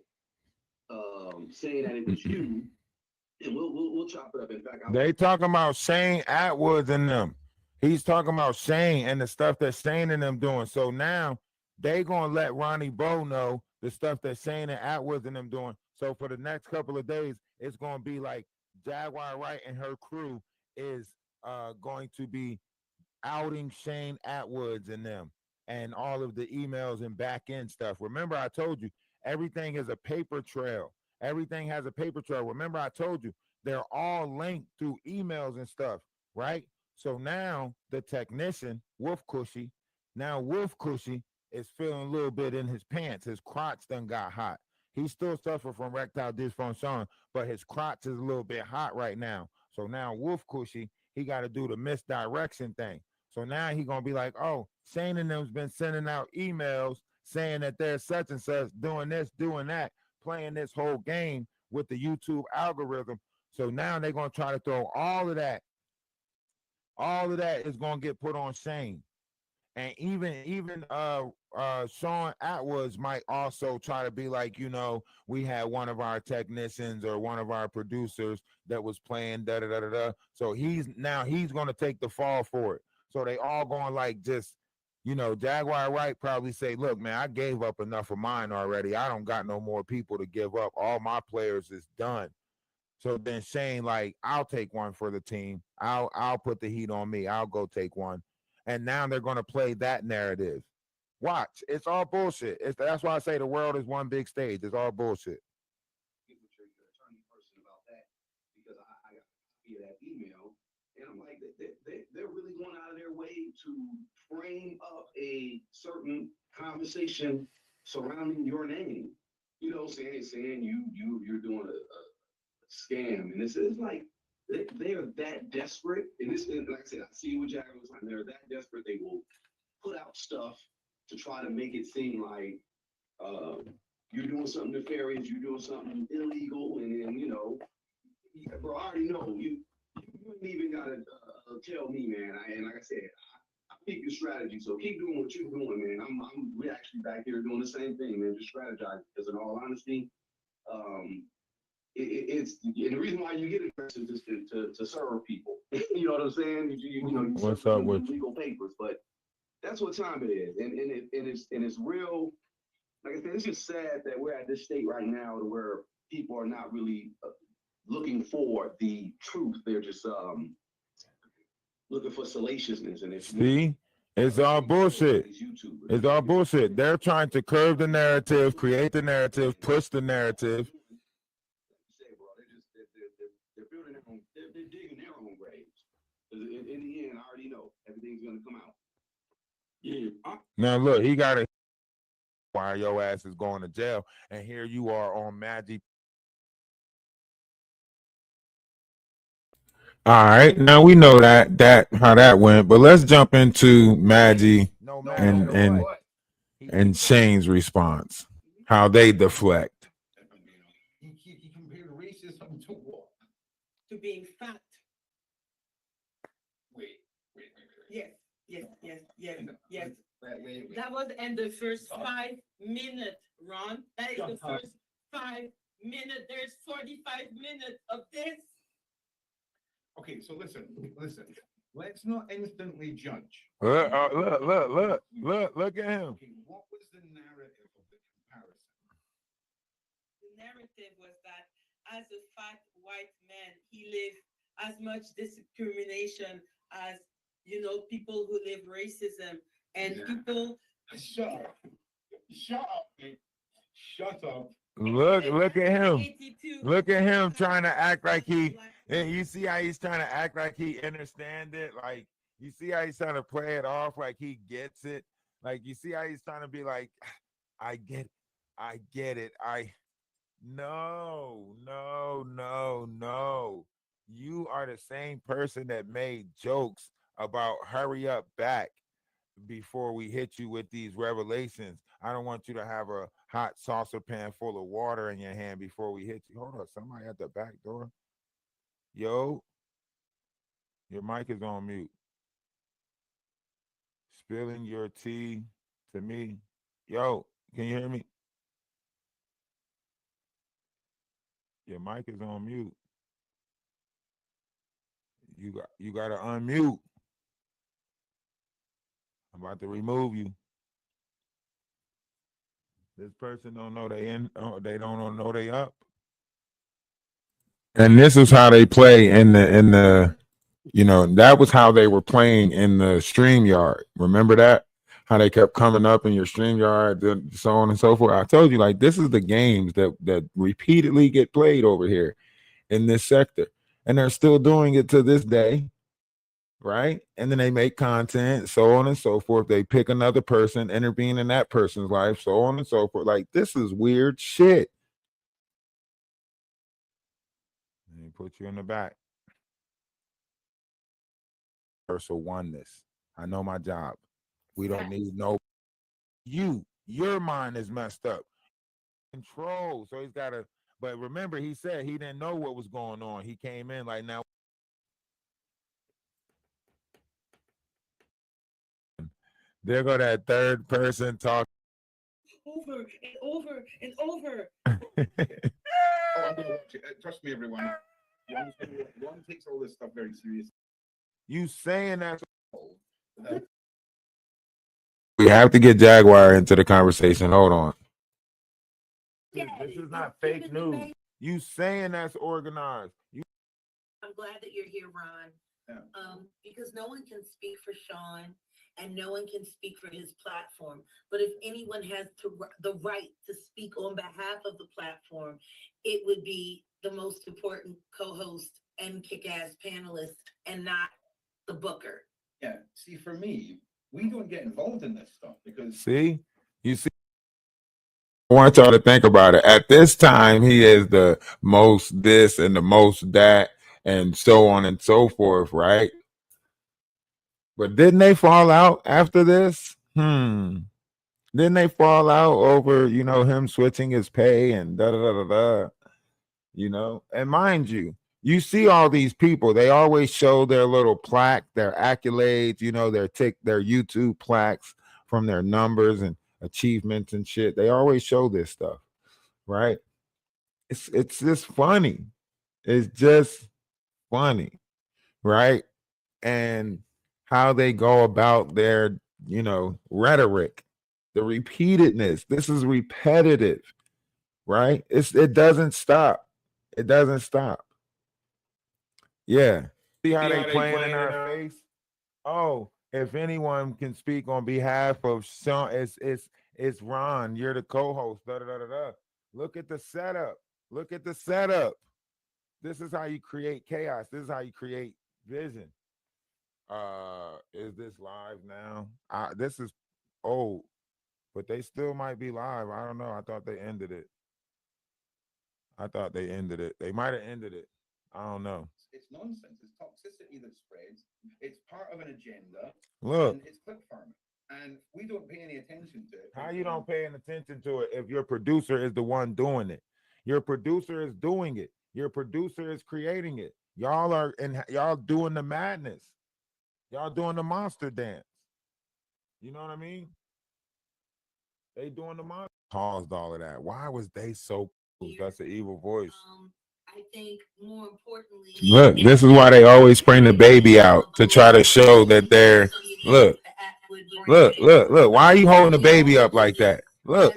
saying that it was you, and we'll chop it up. In fact, they talking about Shane Atwood and them. He's talking about Shane and the stuff that Shane and them doing. So now they gonna let Ronnie Bo know the stuff that Shane and Atwood and them doing. So for the next couple of days, it's gonna be like Jaguar Wright and her crew is going to be outing Shane Atwoods and them and all of the emails and back end stuff. Remember, I told you everything is a paper trail. Everything has a paper trail. Remember, I told you they're all linked through emails and stuff, right? So now the technician, Wolf Cushy, is feeling a little bit in his pants. His crotch done got hot. He still suffer from erectile dysfunction, but his crotch is a little bit hot right now. So now Wolf Cushy, he got to do the misdirection thing. So now he gonna be like, oh, Shane and them's been sending out emails saying that there's such and such doing this, doing that, playing this whole game with the YouTube algorithm. So now they're gonna try to throw all of that. All of that is gonna get put on Shane. And even Sean Atwoods might also try to be like, we had one of our technicians or one of our producers that was playing da da da da da. So he's going to take the fall for it. So they all going like just, Jaguar Wright probably say, look, man, I gave up enough of mine already. I don't got no more people to give up. All my players is done. So then Shane, like, I'll take one for the team. I'll put the heat on me. I'll go take one. And now they're going to play that narrative. Watch. It's all bullshit. That's why I say the world is one big stage. It's all bullshit. Get with your attorney person about that, because I got a copy of that email, and I'm like, they're really going out of their way to frame up a certain conversation surrounding your name. Saying you're doing a scam, and it's like they are that desperate. And this, like I said, I see what Jack was saying. They're that desperate. They will put out stuff to try to make it seem like you're doing something nefarious, you're doing something illegal, and then bro, I already know you ain't even gotta tell me, man. And like I said, I peep your strategy, so keep doing what you're doing, man. We're actually back here doing the same thing, man. Just strategize, because in all honesty, it's and the reason why you get aggressive is to serve people. You know what I'm saying? You What's up with legal papers, but that's what time it is, and it's real. Like I said, it's just sad that we're at this state right now where people are not really looking for the truth. They're just looking for salaciousness, and it's all bullshit. It's all bullshit. They're trying to curve the narrative, create the narrative, push the narrative. They're building their own. They're digging their own graves. Because in the end, I already know everything's gonna come out. Yeah. Now look, he got to why your ass is going to jail, and here you are on Magic. All right, now we know that how that went, but let's jump into Maggie and Shane's response, how they deflect. He compared racism to what? To being fat. Wait. Yes. That was in the first 5 minutes, Ron. That is the first 5 minutes. There's 45 minutes of this. Okay, so listen. Let's not instantly judge. Look at him. Okay, what was the narrative of the comparison? The narrative was that as a fat white man, he lived as much discrimination as, people who live racism and people. Shut up. Look at him. Look at him trying to act like he. And you see how he's trying to act like he understands it. Like you see how he's trying to play it off like he gets it. Like you see how he's trying to be like, I get it. No. You are the same person that made jokes about hurry up back before we hit you with these revelations. I don't want you to have a hot saucer pan full of water in your hand before we hit you. Hold on, somebody at the back door. Yo, your mic is on mute. Spilling your tea to me. Yo, can you hear me? Your mic is on mute. You got to unmute. I'm about to remove you. This person don't know they in. They don't know they up. And this is how they play in the. That was how they were playing in the StreamYard. Remember that? How they kept coming up in your StreamYard, so on and so forth. I told you, like, this is the games that repeatedly get played over here in this sector, and they're still doing it to this day. Right? And then they make content, so on and so forth. They pick another person, intervene in that person's life, so on and so forth. Like, this is weird shit. put you in the back. Universal oneness. I know my job. We don't need no your mind is messed up. Control. So he's gotta, but remember, he said he didn't know what was going on. He came in like now. There go that third person talk. Over and over and over. Oh, I'm gonna watch it. Trust me, everyone. One takes all this stuff very seriously. You saying that? We have to get Jaguar into the conversation. Hold on. This is not fake news. You saying that's organized. I'm glad that you're here, Ron. Yeah. Because no one can speak for Sean and no one can speak for his platform. But if anyone has the right to speak on behalf of the platform, it would be the most important co-host and kick-ass panelist and not the booker. Yeah. See, for me, we don't get involved in this stuff because See, you see. I want y'all to think about it. At this time, he is the most this and the most that, and so on and so forth, right? But didn't they fall out after this? Didn't they fall out over, him switching his pay and da da da da da? And mind you, you see all these people, they always show their little plaque, their accolades, their YouTube plaques from their numbers and achievements and shit. They always show this stuff, right? It's just funny. It's just funny, right? And how they go about their, rhetoric, the repeatedness. This is repetitive, right? It doesn't stop. It doesn't stop. Yeah. See how they playing in our face? Oh, if anyone can speak on behalf of Sean, it's Ron. You're the co-host. Da, da, da, da, da. Look at the setup. Look at the setup. This is how you create chaos. This is how you create vision. Is this live now? This is old, but they still might be live. I don't know. I thought they ended it. They might have ended it. I don't know. it's nonsense. It's toxicity that spreads. It's part of an agenda. Look, And it's click farming. And we don't pay any attention to it. how you don't pay any attention to it if your producer is the one doing it? Your producer is doing it. Your producer is creating it. Y'all doing the madness. Y'all doing the monster dance. You know what I mean? They doing the monster. Caused all of that. Why was they so cool? That's an evil voice. I think more importantly, Look, this is why they always bring the baby out to try to show that they're look. Why are you holding the baby up like that? Look.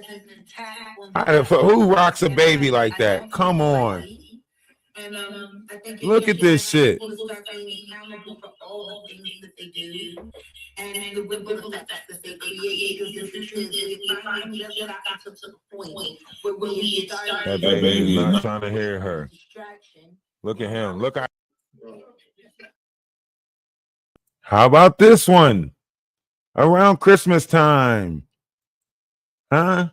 Who rocks a baby like that? Come on. And I think look at this shit. Start being accountable for all the things that they do and the ripple effects that they create. Because the truth is, we finally just got to the point where we started. That baby's not trying to hear her. Look at him. Look at. How about this one? Around Christmas time, huh?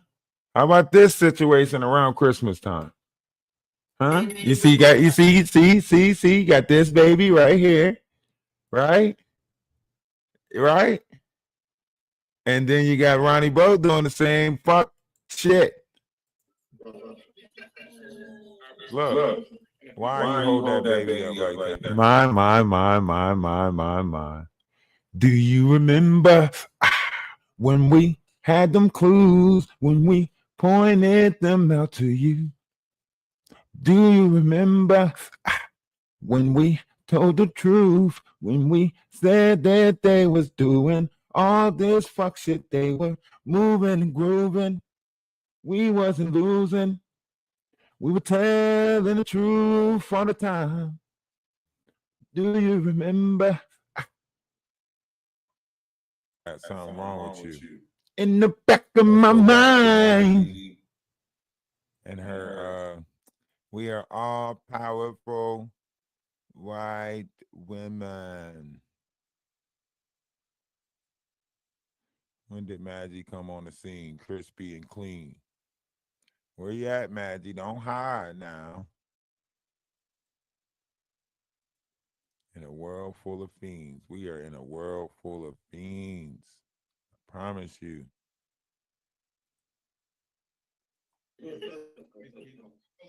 How about this situation around Christmas time? Huh? You see, you got this baby right here, right? Right? And then you got Ronnie Bo doing the same fuck shit. Look. Why you hold that baby up like that? My. Do you remember when we had them clues, when we pointed them out to you? Do you remember when we told the truth, when we said that they was doing all this fuck shit, they were moving and grooving, we wasn't losing, we were telling the truth all the time. Do you remember? Got something wrong with you. In the back of my mind. And her, we are all powerful white women. When did Maggie come on the scene, crispy and clean? Where you at, Maggie? Don't hide now. In a world full of fiends. We are in a world full of fiends. I promise you.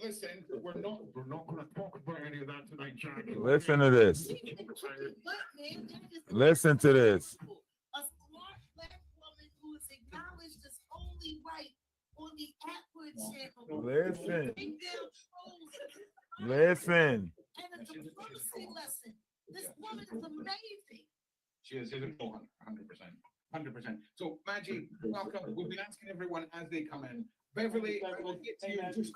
Listen, we're not going to talk about any of that tonight, Jack. Listen to this. Listen to this. A smart black woman who is acknowledged as only white on the Atwood channel. Listen. Take down trolls. Listen. And a diplomacy lesson. This woman is amazing. She is 100%. 100%. So, Maggie, welcome. We've been asking everyone as they come in. Beverly, I will get to you. Just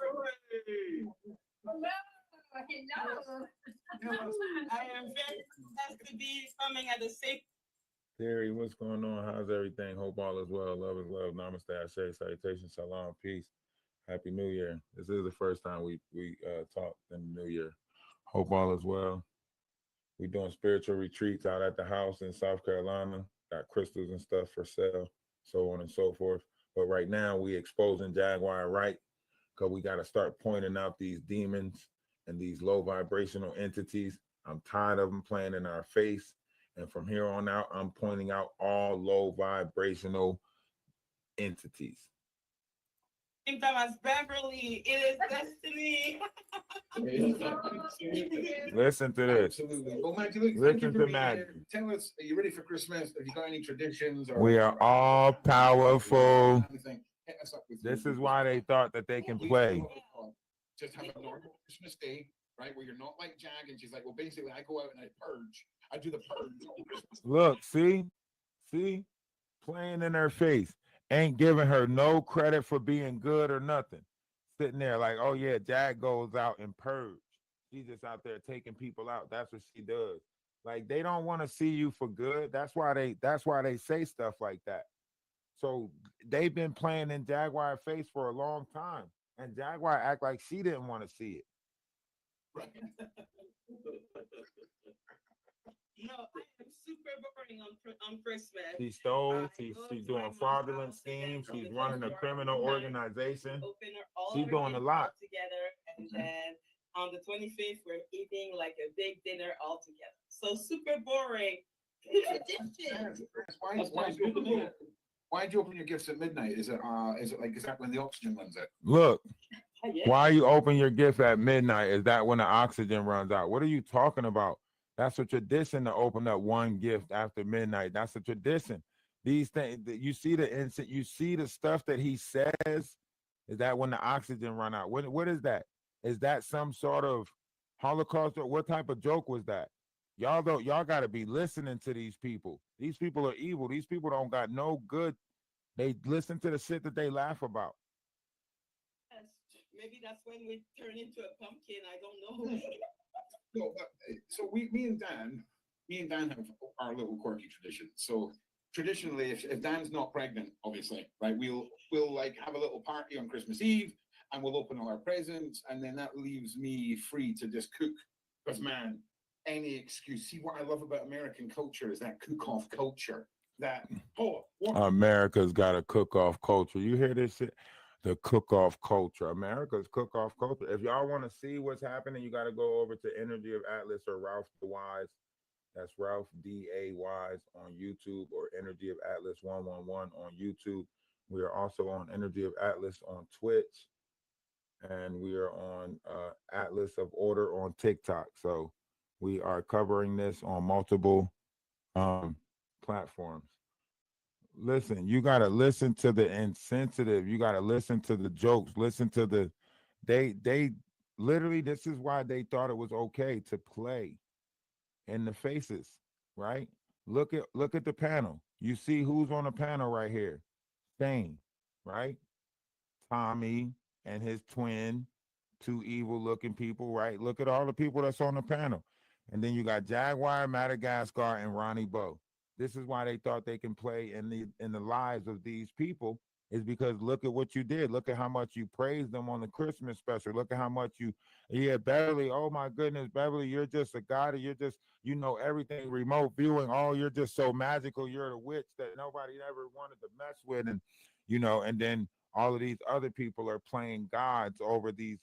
Hello. I am very blessed to be coming at the same. Terry, what's going on? How's everything? Hope all is well. Love is love. Namaste, Ashe, salutations, shalom, peace. Happy New Year. This is the first time we talked in the New Year. Hope all is well. We're doing spiritual retreats out at the house in South Carolina. Got crystals and stuff for sale, so on and so forth. But right now we exposing Jaguar right, because we got to start pointing out these demons and these low vibrational entities. I'm tired of them playing in our face. And from here on out, I'm pointing out all low vibrational entities. Same time as Beverly, it is destiny. Listen to this. absolutely. Well, Maggie, look, thank Listen you for to being Maggie. here. Tell us, are you ready for Christmas? Have you got any traditions? Or We are all powerful. anything? Hit us up with This you. is why they thought that they can Please play. do a call. Just have a normal Christmas day, right? Where you're not like Jag, and she's like, well, basically, I go out and I purge. I do the purge on Christmas. Look, see, playing in her face, ain't giving her no credit for being good or nothing. Sitting there like, oh yeah, Jag goes out and purge. She's just out there taking people out. That's what she does. Like they don't want to see you for good. That's why they say stuff like that. So they've been playing in Jaguar face for a long time, and Jaguar act like she didn't want to see it. Right. No, I am super boring on Christmas. She stole. I She's go to doing my mom's fraudulent house schemes. and She's the running a first criminal night, organization. Open all She's our doing a gifts lot. all together, and then on the 25th, we're eating like a big dinner all together. So super boring. Why'd you open your gifts at midnight? Is it like when the oxygen runs out? Look, Yeah. why you open your gift at midnight? Is that when the oxygen runs out? What are you talking about? That's a tradition to open up one gift after midnight. That's a tradition. These things, you see the instant, you see the stuff that he says. Is that when the oxygen run out? What is that? Is that some sort of Holocaust? Or what type of joke was that? Y'all got to be listening to these people. These people are evil. These people don't got no good. They listen to the shit that they laugh about. Yes. Maybe that's when we turn into a pumpkin. I don't know. No, so me and Dan have our little quirky tradition. So traditionally, if Dan's not pregnant, obviously, right, we'll like have a little party on Christmas Eve, and we'll open all our presents, and then that leaves me free to just cook. Because man, any excuse. See, what I love about American culture is that cook-off culture. That America's got a cook-off culture. You hear this shit? The cook-off culture. America's cook-off culture. If y'all want to see what's happening, you got to go over to Energy of Atlas or Ralph DaWise. That's Ralph DaWise on YouTube, or Energy of Atlas 111 on YouTube. We are also on Energy of Atlas on Twitch, and we are on Atlas of Order on TikTok. So we are covering this on multiple platforms. Listen, you got to listen to the insensitive. You got to listen to the jokes. Listen to the, they literally, this is why they thought it was okay to play in the faces, right? Look at the panel. You see who's on the panel right here. Shane, right? Tommy and his twin, two evil looking people, right? Look at all the people that's on the panel. And then you got Jaguar, Madagascar, and Ronnie Bo. This is why they thought they can play in the lives of these people, is because look at what you did. Look at how much you praised them on the Christmas special. Look at how much Beverly, oh my goodness, Beverly, you're just a god. You're just, you know, everything, remote viewing. Oh, you're just so magical. You're the witch that nobody ever wanted to mess with. And, you know, and then all of these other people are playing gods over these,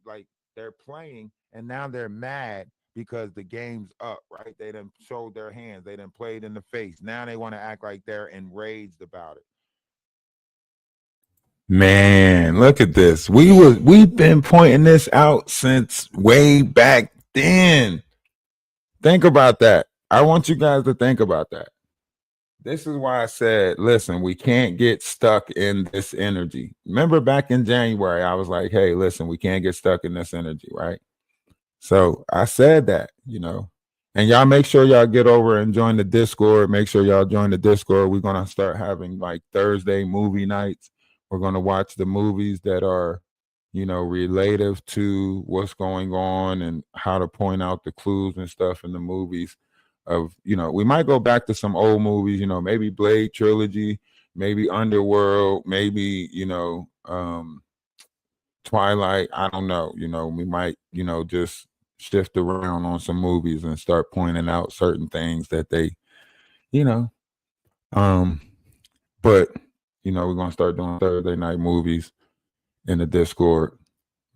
like they're playing, and now they're mad because the game's up, right? They done showed their hands, they done played in the face. Now they want to act like they're enraged about it. Man, look at this. We've been pointing this out since way back then. Think about that. I want you guys to think about that. This is why I said, listen, we can't get stuck in this energy. Remember back in January, I was like, hey, listen, we can't get stuck in this energy, right? So I said that, and y'all make sure y'all get over and join the Discord. Make sure y'all join the Discord. We're going to start having like Thursday movie nights. We're going to watch the movies that are, relative to what's going on and how to point out the clues and stuff in the movies of, we might go back to some old movies, maybe Blade trilogy, maybe Underworld, maybe, Twilight. I don't know. We might, just shift around on some movies and start pointing out certain things that they, but we're gonna start doing Thursday night movies in the Discord.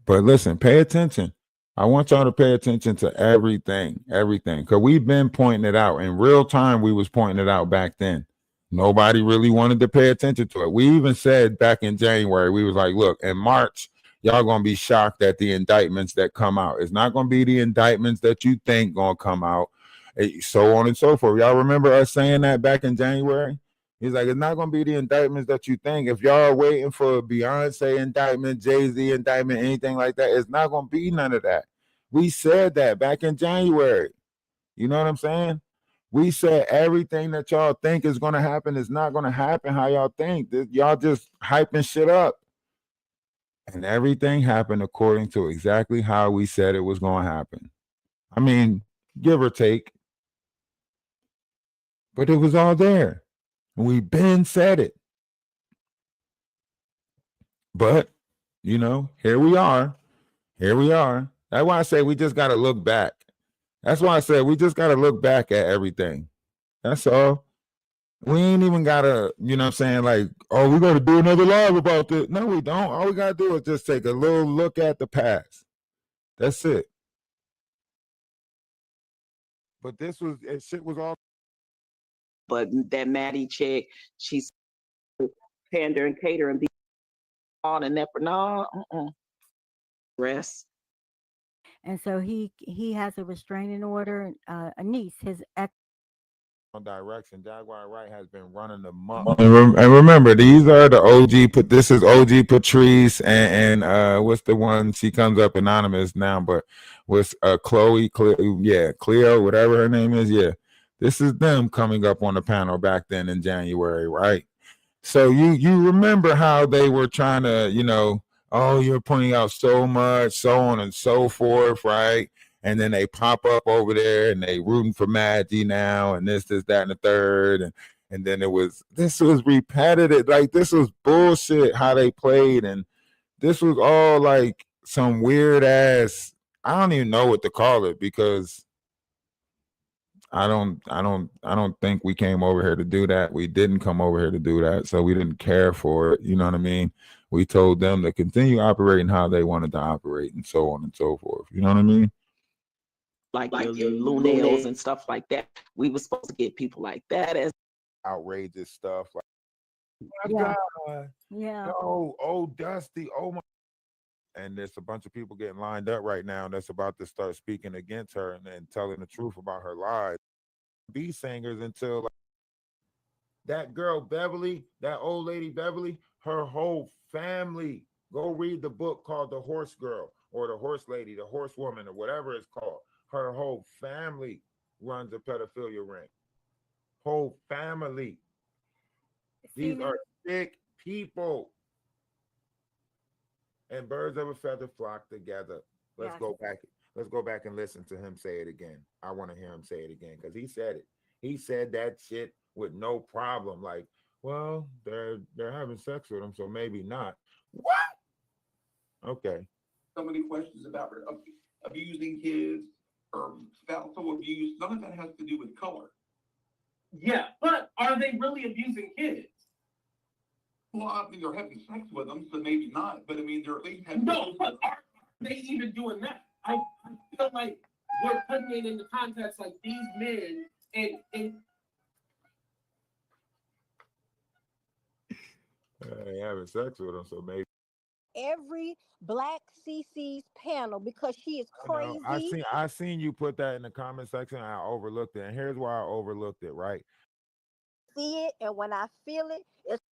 But listen, pay attention. I want y'all to pay attention to everything, because we've been pointing it out in real time. We was pointing it out back then. Nobody really wanted to pay attention to it. We even said back in January, we was like, look, in March, y'all gonna be shocked at the indictments that come out. It's not gonna be the indictments that you think gonna come out, so on and so forth. Y'all remember us saying that back in January? He's like, it's not gonna be the indictments that you think. If y'all are waiting for a Beyonce indictment, Jay-Z indictment, anything like that, it's not gonna be none of that. We said that back in January. You know what I'm saying? We said everything that y'all think is gonna happen is not gonna happen how y'all think. Y'all just hyping shit up. And everything happened according to exactly how we said it was gonna happen. I mean, give or take. But it was all there. We been said it. But, here we are. Here we are. That's why I say we just got to look back. That's why I said we just got to look back at everything. That's all. We ain't even got to, like, oh, we got to do another live about this. No, we don't. All we got to do is just take a little look at the past. That's it. But shit was all. But that Maddie chick, she's pander and cater and be on and that for no, rest. And so he has a restraining order. A niece, his ex. Direction. Jaguar Wright has been running the month. And remember, these are the OG. This is OG Patrice and what's the one? She comes up anonymous now, but what's Chloe, Cleo, whatever her name is. Yeah, this is them coming up on the panel back then in January, right? So you remember how they were trying to, oh, you're pointing out so much, so on and so forth, right? And then they pop up over there and they rooting for Maggie now and this, that, and the third. And then this was repetitive. Like, this was bullshit how they played. And this was all like some weird ass, I don't even know what to call it, because I don't think we came over here to do that. We didn't come over here to do that. So we didn't care for it. You know what I mean? We told them to continue operating how they wanted to operate and so on and so forth. You know what I mean? Like your Lunels and stuff like that. We were supposed to get people like that as outrageous stuff. Like, oh my God. Yeah. No, oh Dusty, oh my. And there's a bunch of people getting lined up right now that's about to start speaking against her and telling the truth about her lies. Be singers until like, that girl Beverly, that old lady Beverly, her whole family. Go read the book called The Horse Girl or The Horse Lady, The Horse Woman, or whatever it's called. Her whole family runs a pedophilia ring. Whole family. These are sick people. And birds of a feather flock together. Let's go back. Let's go back and listen to him say it again. I want to hear him say it again because he said it. He said that shit with no problem. Like, well, they're having sex with him, so maybe not. What? Okay. So many questions about abusing kids or spousal abuse. None of that has to do with color. Yeah, but are they really abusing kids? Well, I mean, they're having sex with them, so maybe not. But I mean, they're at least having. No, but are they even doing that? I feel like we're putting it in the context like these men and having sex with them, so maybe. Every black CC's panel because she is crazy. I seen you put that in the comment section. And I overlooked it, and here's why I overlooked it. Right. See it, and when I feel it, it's.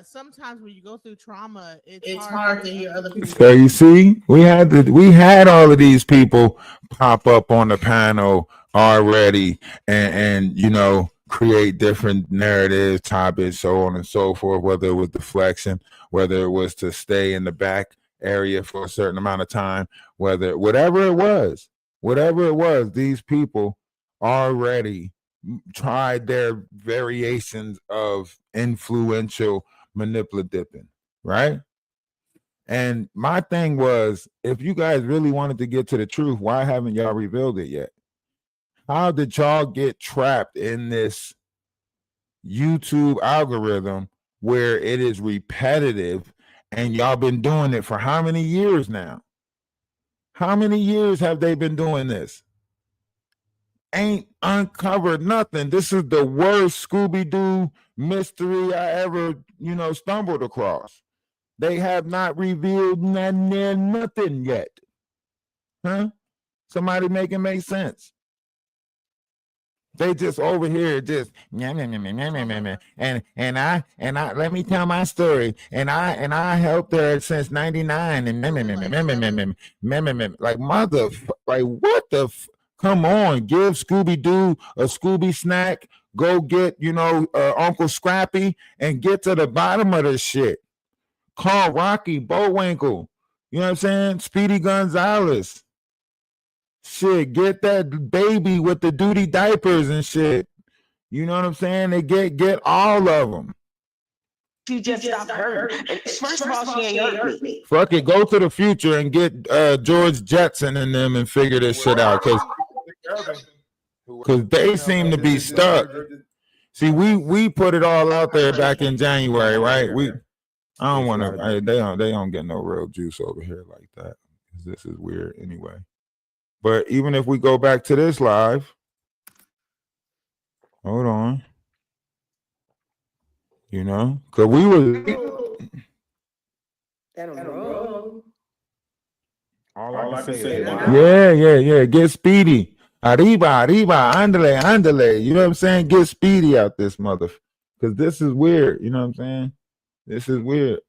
Sometimes when you go through trauma, it's hard to hear other people. So you see, we had all of these people pop up on the panel already, and you know, create different narratives, topics, so on and so forth. Whether it was deflection, whether it was to stay in the back area for a certain amount of time, whatever it was, these people already tried their variations of influential manipulating, right? And my thing was, if you guys really wanted to get to the truth, why haven't y'all revealed it yet? How did y'all get trapped in this YouTube algorithm where it is repetitive and y'all been doing it for how many years now? How many years have they been doing this? Ain't uncovered nothing. This is the worst Scooby-Doo mystery I ever, stumbled across. They have not revealed nothing yet. Huh? Somebody make it make sense. They just over here just and I let me tell my story. And I helped her since 99 and like mother, like what the come on, give Scooby-Doo a Scooby snack, go get Uncle Scrappy and get to the bottom of this shit. Call Rocky Bullwinkle, you know what I'm saying? Speedy Gonzalez. Shit, get that baby with the duty diapers and shit. You know what I'm saying? They get all of them. She just stopped hurting. First of all, she ain't hurt me. Fuck it, go to the future and get George Jetson and them and figure this shit out, because they seem to be stuck. See, we put it all out there back in January, right? I don't want to. They don't get no real juice over here like that. This is weird anyway. But even if we go back to this live, hold on, because we were. All I can say is, yeah. Get Speedy. Arriba, andale. You know what I'm saying? Get Speedy out this mother. Because this is weird. You know what I'm saying? This is weird.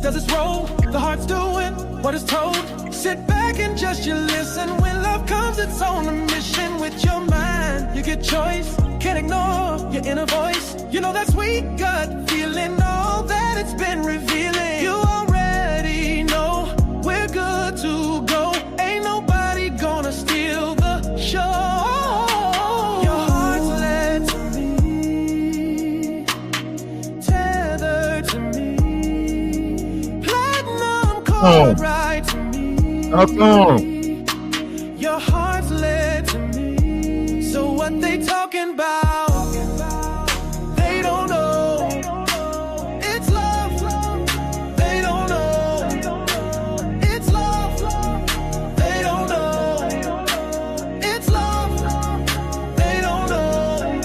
Does its roll, the heart's doing what it's told. Sit back and just you listen. When love comes, it's on a mission. With your mind, you get choice. Can't ignore your inner voice. You know that sweet gut feeling, all that it's been revealing. You already know we're good to go. Ain't nobody gonna steal the show. Right to me. Your heart's led to me. So what they talking about? They don't know. It's love. They don't know. It's love. They don't know. It's love. They don't know.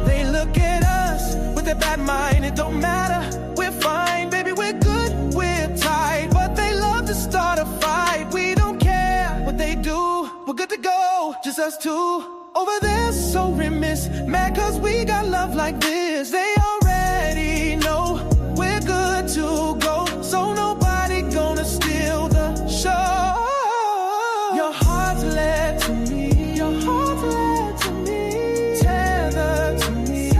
They look at us with their bad mind. It don't matter. We're fine, baby. We're good. We're tight. Start a fight, we don't care what they do. We're good to go, just us two. Over there, so remiss, mad cause we got love like this. They already know we're good to go, so nobody gonna steal the show. Your heart's led to me. Your heart's led to me. Tethered to me.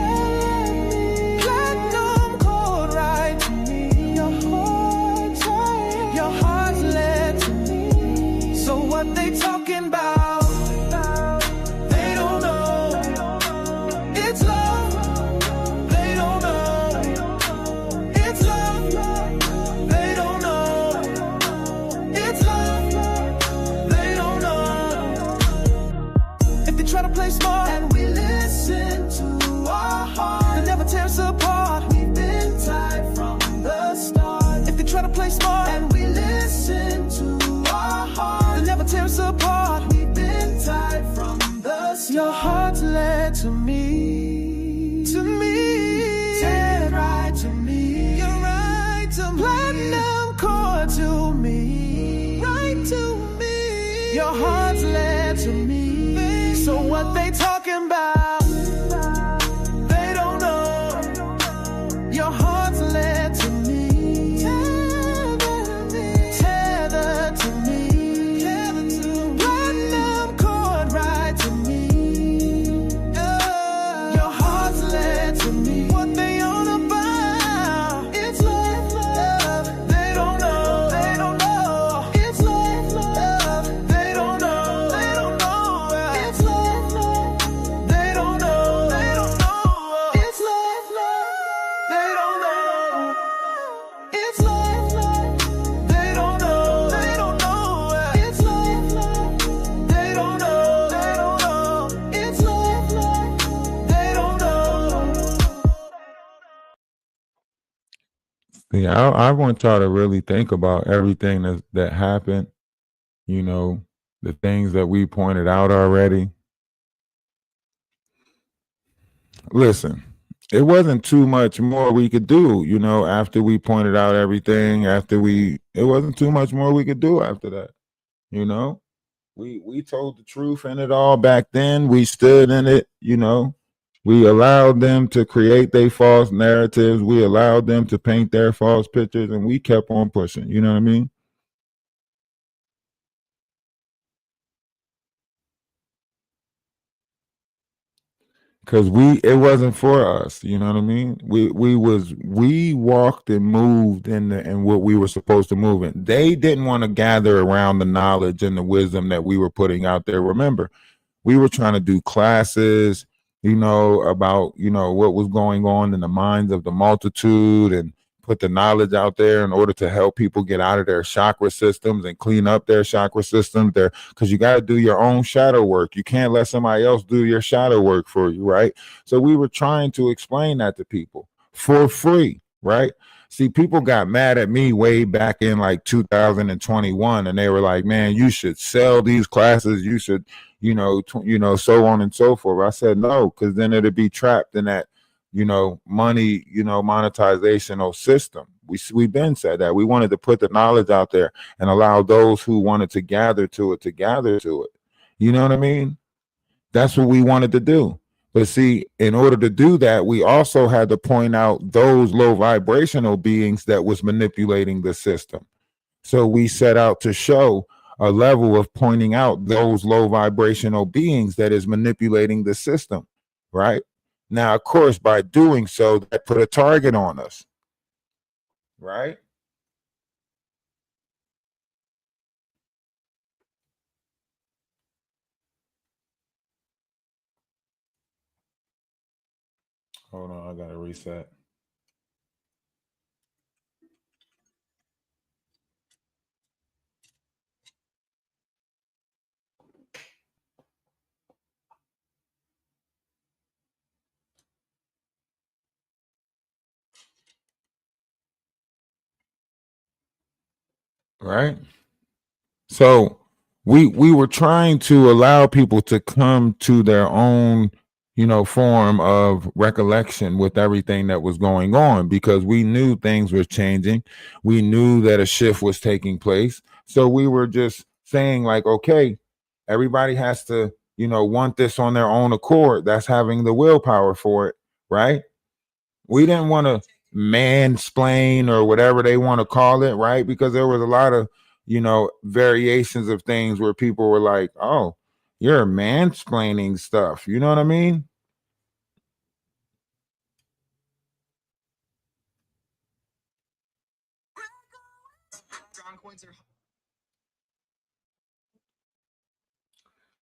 Platinum cord right to me. Your heart's tight. Your heart's led to me. So what they talking about? They don't know. It's love. They really smart, and we listen to our heart. It never tear us apart. We've been tied from the start. Your heart's led to me, dead right to me. You're right to me. Platinum cord to me, right to me. Your heart's led to me, baby. So what they talking about? They don't know. Your heart's led to me, tethered to me, platinum cord right to me. Your heart's led to me. What they on about? It's love, love. They don't know, they don't know. It's love, love. They don't know, they don't know. It's love, love. They don't know, they don't know. It's love, love. They don't know. It's love, love. They don't know, they don't know. It's love, love. They don't know, they don't know. It's love, love. They don't know. See, I want y'all to really think about everything that happened, you know, the things that we pointed out already. Listen, it wasn't too much more we could do, you know, after we pointed out everything, it wasn't too much more we could do after that, you know. We told the truth in it all back then. We stood in it, you know. We allowed them to create their false narratives. We allowed them to paint their false pictures, and we kept on pushing. You know what I mean? Because it wasn't for us. You know what I mean? We walked and moved in what we were supposed to move in. They didn't want to gather around the knowledge and the wisdom that we were putting out there. Remember, we were trying to do classes, you know, about, you know, what was going on in the minds of the multitude and put the knowledge out there in order to help people get out of their chakra systems and clean up their chakra systems there, because you got to do your own shadow work. You can't let somebody else do your shadow work for you, right? So we were trying to explain that to people for free, right? See, people got mad at me way back in like 2021, and they were like, man, you should sell these classes. You should, you know, so on and so forth. I said, no, because then it'd be trapped in that, you know, money, you know, monetizational system. We've been said that we wanted to put the knowledge out there and allow those who wanted to gather to it to gather to it. You know what I mean? That's what we wanted to do. But see, in order to do that, we also had to point out those low vibrational beings that was manipulating the system. So we set out to show a level of pointing out those low vibrational beings that is manipulating the system, right? Now, of course, by doing so, that put a target on us, right? Hold on, I gotta reset. Right? So we were trying to allow people to come to their own, you know, form of recollection with everything that was going on, because we knew things were changing. We knew that a shift was taking place. So we were just saying like, okay, everybody has to, you know, want this on their own accord. That's having the willpower for it, right? We didn't want to mansplain or whatever they want to call it, right? Because there was a lot of, you know, variations of things where people were like, oh, you're mansplaining stuff. You know what I mean?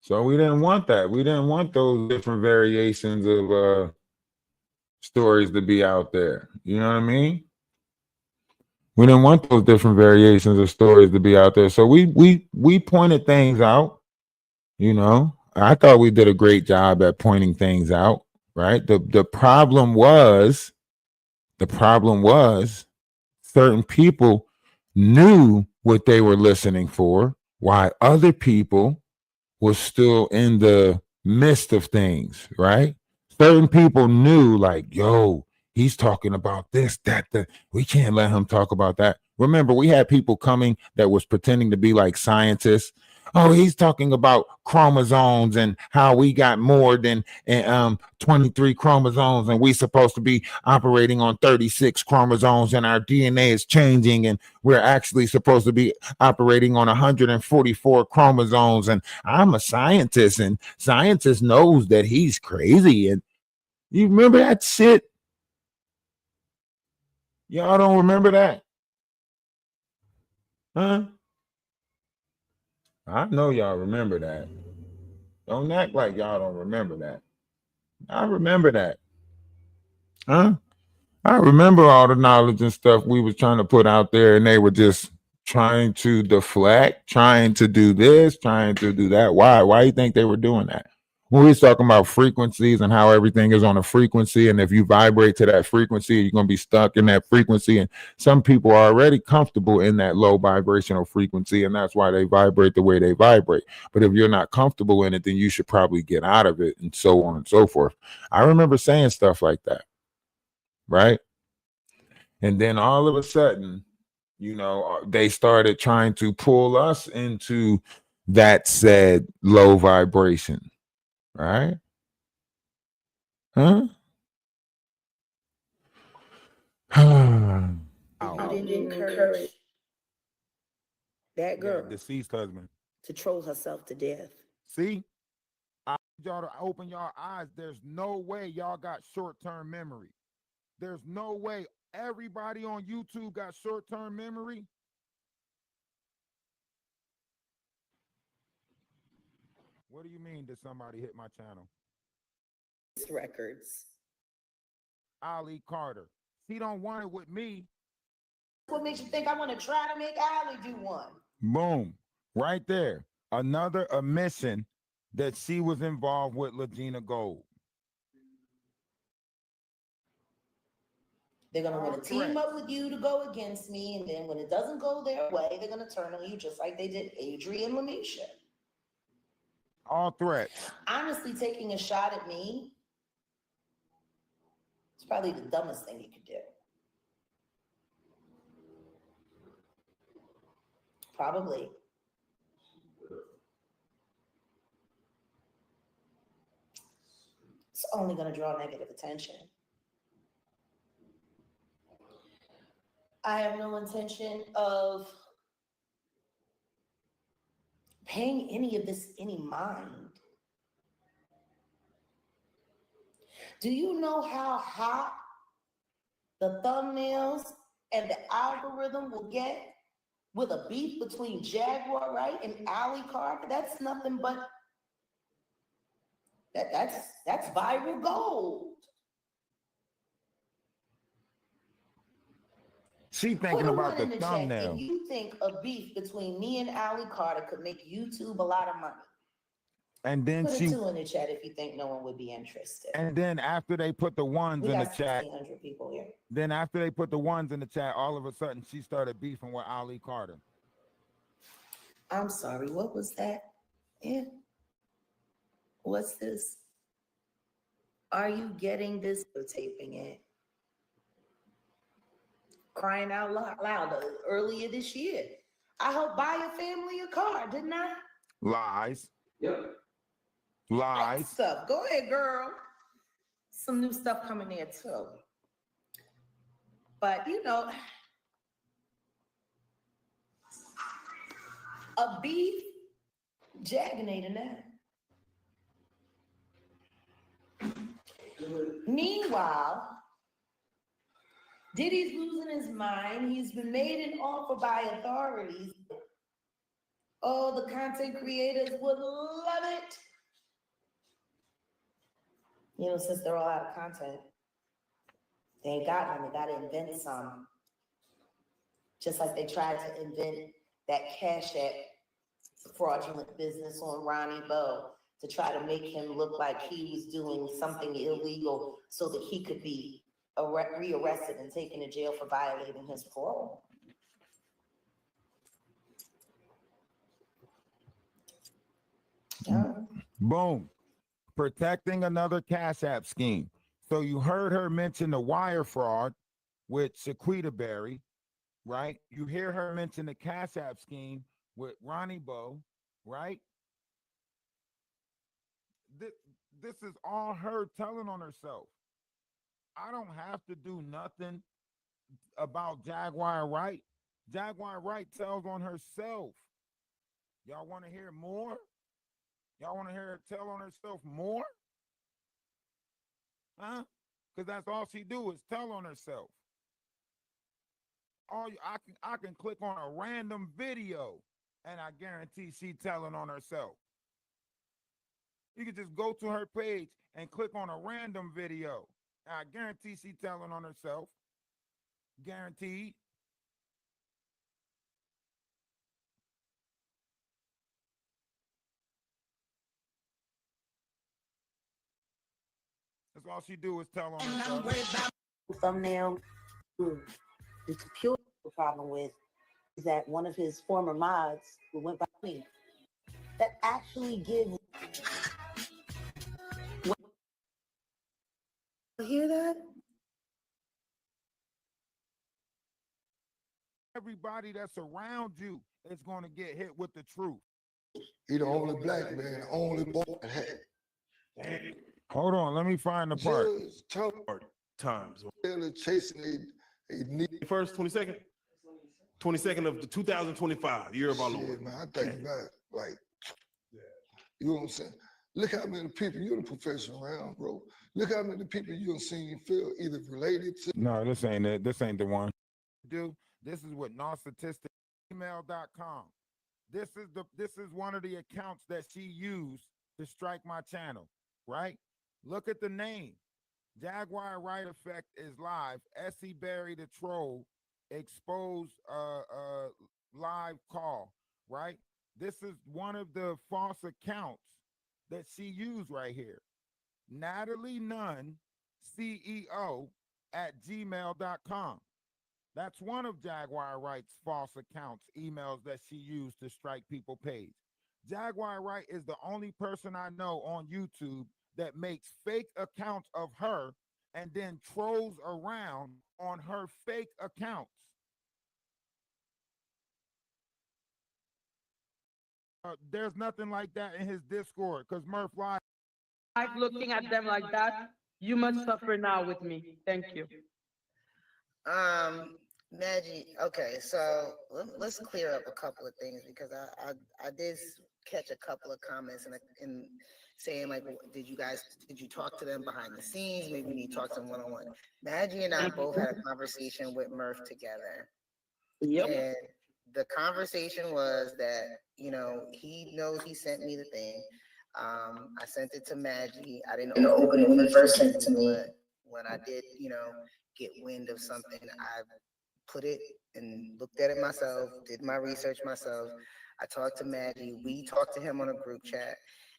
So we didn't want that. We didn't want those different variations of stories to be out there. You know what I mean? We didn't want those different variations of stories to be out there. So we pointed things out, you know. I thought we did a great job at pointing things out, right? The problem was certain people knew what they were listening for, while other people was still in the midst of things, right? Certain people knew, like, yo, he's talking about this, that, we can't let him talk about that. Remember, we had people coming that was pretending to be like scientists. Oh, he's talking about chromosomes and how we got more than 23 chromosomes, and we supposed to be operating on 36 chromosomes, and our DNA is changing, and we're actually supposed to be operating on 144 chromosomes. And I'm a scientist, and scientist knows that he's crazy. And you remember that shit? Y'all don't remember that? Huh? I know y'all remember that. Don't act like y'all don't remember that. I remember that. Huh? I remember all the knowledge and stuff we was trying to put out there, and they were just trying to deflect, trying to do this, trying to do that. Why? Why do you think they were doing that? When we was talking about frequencies and how everything is on a frequency, and if you vibrate to that frequency, you're going to be stuck in that frequency. And some people are already comfortable in that low vibrational frequency, and that's why they vibrate the way they vibrate. But if you're not comfortable in it, then you should probably get out of it, and so on and so forth. I remember saying stuff like that, right? And then all of a sudden, they started trying to pull us into that said low vibration, right? Huh? You didn't encourage that girl deceased husband to troll herself to death. See, I need y'all to open y'all eyes. There's no way y'all got short-term memory. There's no way everybody on YouTube got short-term memory. What do you mean, did somebody hit my channel? Records. Ali Carter. He don't want it with me. What makes you think I want to try to make Ali do one? Boom. Right there. Another admission that she was involved with Legina Gold. They're going to want to team up with you to go against me, and then when it doesn't go their way, they're going to turn on you just like they did Adrian Lamisha. All threats. Honestly, taking a shot at me is probably the dumbest thing you could do. Probably. It's only going to draw negative attention. I have no intention of paying any of this any mind. Do you know how hot the thumbnails and the algorithm will get with a beef between Jaguar Wright and Ali Carter? That's nothing but that's viral gold. She thinking about the thumbnail. If you think a beef between me and Ali Carter could make YouTube a lot of money. And then put a 2 in the chat if you think no one would be interested. And then after they put the ones in the chat, 1,600 people here. Then after they put the ones in the chat, all of a sudden she started beefing with Ali Carter. I'm sorry, what was that? Yeah. What's this? Are you getting this? Taping it. Crying out loud earlier this year. I helped buy a family a car, didn't I? Lies. Yep. Lies. Stuff. Go ahead, girl. Some new stuff coming there too. But a beef jagging ain't enough. Meanwhile, Diddy's losing his mind. He's been made an offer by authorities. Oh, the content creators would love it. Since they're all out of content, they ain't got none. They got to invent some. Just like they tried to invent that Cash App fraudulent business on Ronnie Bo to try to make him look like he was doing something illegal so that he could be rearrested and taken to jail for violating his parole. Boom. Protecting another Cash App scheme. So you heard her mention the wire fraud with Shaquita Berry, right? You hear her mention the Cash App scheme with Ronnie Bo, right? This is all her telling on herself. I don't have to do nothing about Jaguar Wright. Jaguar Wright tells on herself. Y'all want to hear more? Y'all want to hear her tell on herself more? Huh? Because that's all she do is tell on herself. I can click on a random video and I guarantee she telling on herself. You can just go to her page and click on a random video. And I guarantee she telling on herself. Guaranteed. That's all she do is tell on herself. Thumbnail. The computer problem with is that one of his former mods who went by me that actually gives. Hear that? Everybody that's around you is going to get hit with the truth. He the only black man, only boy. Hold on, let me find the part. Times. Chasing a first 22nd? 22nd of the 2025, year of our Lord. Man, I think about like, you know what I'm saying? Look how many people you're the professional around, bro. Look how many people you've seen feel either related to. No, this ain't it. This ain't the one. Dude, this is what narcissistic.email.com. This is one of the accounts that she used to strike my channel, right? Look at the name. Jaguar Wright Effect is live. Essie Berry the troll exposed live call, right? This is one of the false accounts that she used right here. Natalie Nunn, CEO @gmail.com. That's one of Jaguar Wright's false accounts, emails that she used to strike people page. Jaguar Wright is the only person I know on YouTube that makes fake accounts of her and then trolls around on her fake accounts. There's nothing like that in his Discord because Murph live. I'm looking at them like that. You must suffer now with me. Thank you. Maggie, okay, so let's clear up a couple of things because I did catch a couple of comments and saying like, did you talk to them behind the scenes? Maybe you need to talk to them one-on-one. Maggie and I both had a conversation with Murph together. Yep. And the conversation was that, you know, he knows he sent me the thing. I sent it to Maggie. I didn't open it when he first sent it to me, but when I did, you know, get wind of something, I put it and looked at it myself, did my research myself. I talked to Maggie. We talked to him on a group chat,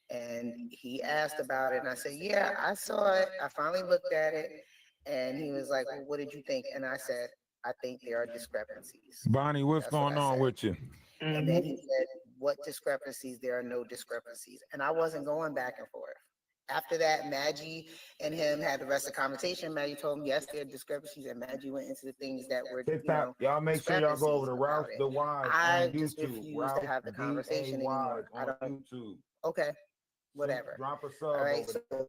and he asked about it. And I said, yeah, I saw it. I finally looked at it. And he was like, well, what did you think? And I said, I think there are discrepancies. Bonnie, what's going on with you? And then he said, what discrepancies? There are no discrepancies. And I wasn't going back and forth. After that, Maggie and him had the rest of the conversation. Maggie told him, yes, there are discrepancies. And Maggie went into the things that were, you know, y'all make sure y'all go over to Ralph DaWise I on just YouTube. refuse Ralph to have the conversation anymore. I don't. YouTube. Okay, whatever. Drop a sub. All right, so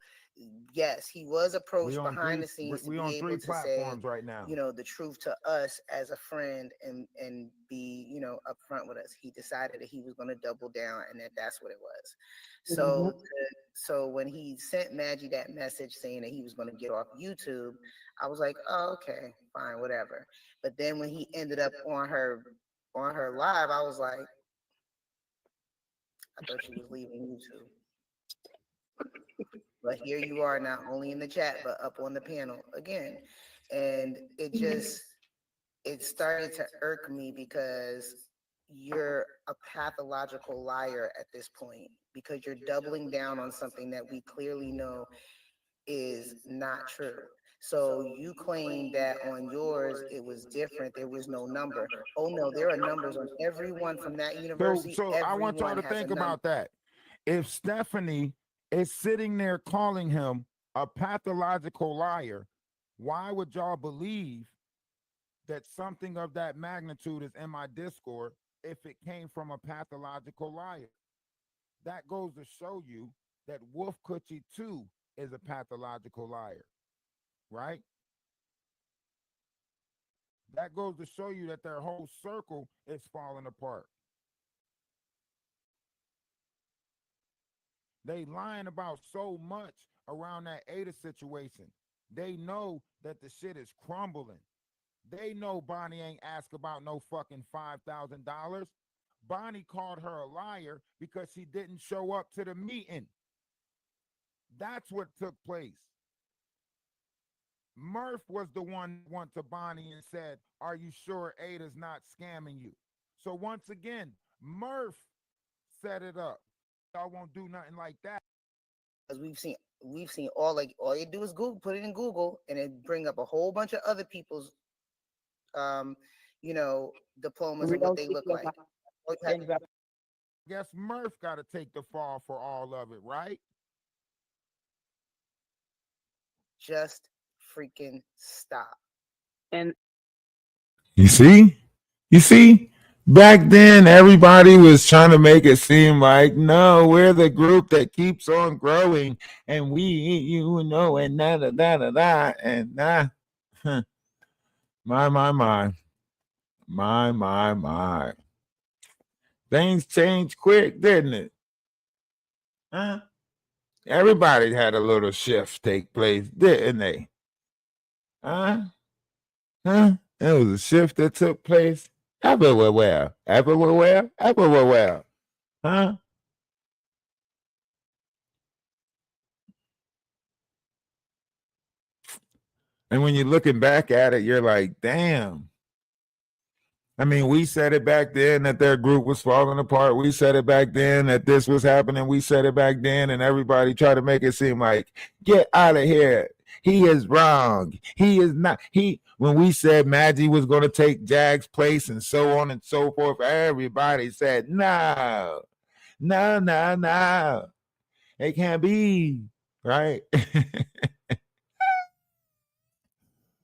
yes, he was approached behind the three, scenes to we be on able three to platforms say, right now. you know, the truth to us as a friend and be, you know, upfront with us. He decided that he was going to double down and that's what it was. So, so when he sent Maggie that message saying that he was going to get off YouTube, I was like, oh, okay, fine, whatever. But then when he ended up on her live, I was like, I thought she was leaving YouTube. But here you are, not only in the chat, but up on the panel again. And it started to irk me because you're a pathological liar at this point, because you're doubling down on something that we clearly know is not true. So you claim that on yours, it was different. There was no number. Oh no, there are numbers on everyone from that university. So I want y'all to think about that. if Stephanie is sitting there calling him a pathological liar, why would y'all believe that something of that magnitude is in my Discord if it came from a pathological liar? That goes to show you that Wolf Coochie too is a pathological liar, right? That goes to show you that their whole circle is falling apart. They lying about so much around that Ada situation. They know that the shit is crumbling. They know Bonnie ain't asked about no fucking $5,000. Bonnie called her a liar because she didn't show up to the meeting. That's what took place. Murph was the one who went to Bonnie and said, "Are you sure Ada's not scamming you?" So once again, Murph set it up. Y'all won't do nothing like that. Because we've seen all you do is Google, put it in Google, and it bring up a whole bunch of other people's diplomas and what they look like. Exactly. I guess Murph got to take the fall for all of it, right? Just freaking stop. And you see, back then everybody was trying to make it seem like, no, we're the group that keeps on growing, and we, and da and nah. My. Things changed quick, didn't it? Huh? Everybody had a little shift take place, didn't they? Huh? There was a shift that took place everywhere. Huh? And when you're looking back at it, you're like, damn. I mean, we said it back then that their group was falling apart. We said it back then that this was happening. We said it back then, and everybody tried to make it seem like, get out of here. He is wrong. He is not. When we said Maggie was going to take Jag's place and so on and so forth, everybody said, no. It can't be, right?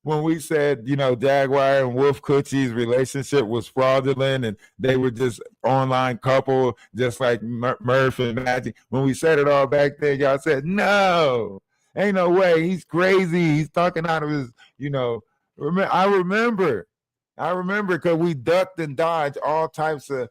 When we said, Jaguar and Wolf Coochie's relationship was fraudulent and they were just online couple, just like Murph and Magic. When we said it all back then, y'all said, no, ain't no way. He's crazy. He's talking out of his, I remember because we ducked and dodged all types of,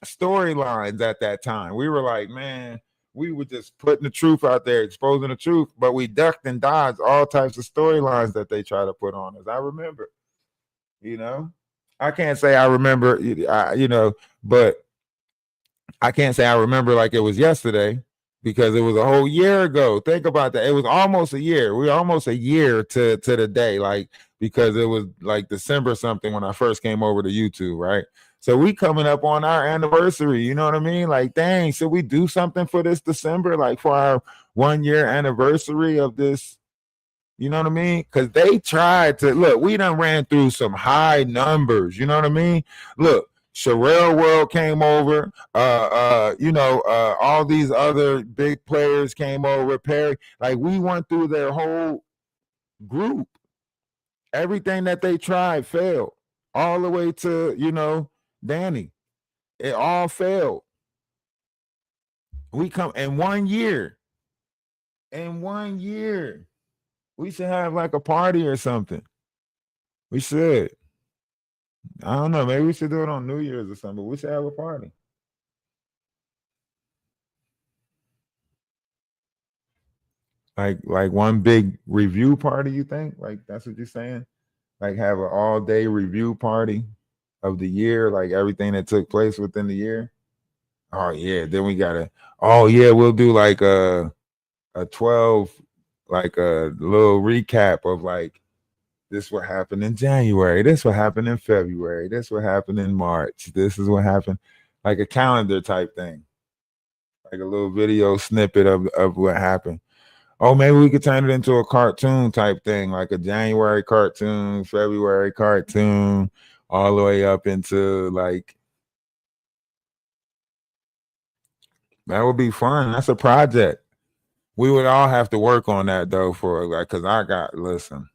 storylines at that time. We were like, man, we were just putting the truth out there, exposing the truth, but we ducked and dodged all types of storylines that they try to put on us. I remember, I can't say I remember, but I can't say I remember like it was yesterday because it was a whole year ago. Think about that. It was almost a year. We were almost a year to the day, like, because it was like December something when I first came over to YouTube, right? So we coming up on our anniversary, you know what I mean? Like, dang, should we do something for this December, like for our 1 year anniversary of this? You know what I mean? Because they tried to, look, we done ran through some high numbers, you know what I mean? Look, Sherelle World came over, all these other big players came over, Perry, like we went through their whole group. Everything that they tried failed, all the way to, Danny. It all failed. We come in 1 year. In 1 year. We should have like a party or something. We should. I don't know. Maybe we should do it on New Year's or something. But we should have a party. Like one big review party, you think? Like that's what you're saying? Like have an all-day review party of the year, like everything that took place within the year. Oh yeah, then we gotta. Oh yeah, we'll do like a 12, like a little recap of like this what happened in January, this what happened in February, this what happened in March, this is what happened, like a calendar type thing, like a little video snippet of what happened. Oh, maybe we could turn it into a cartoon type thing, like a January cartoon, February cartoon, all the way up into like That would be fun. That's a project. We would all have to work on that though, for like, cause I got listen,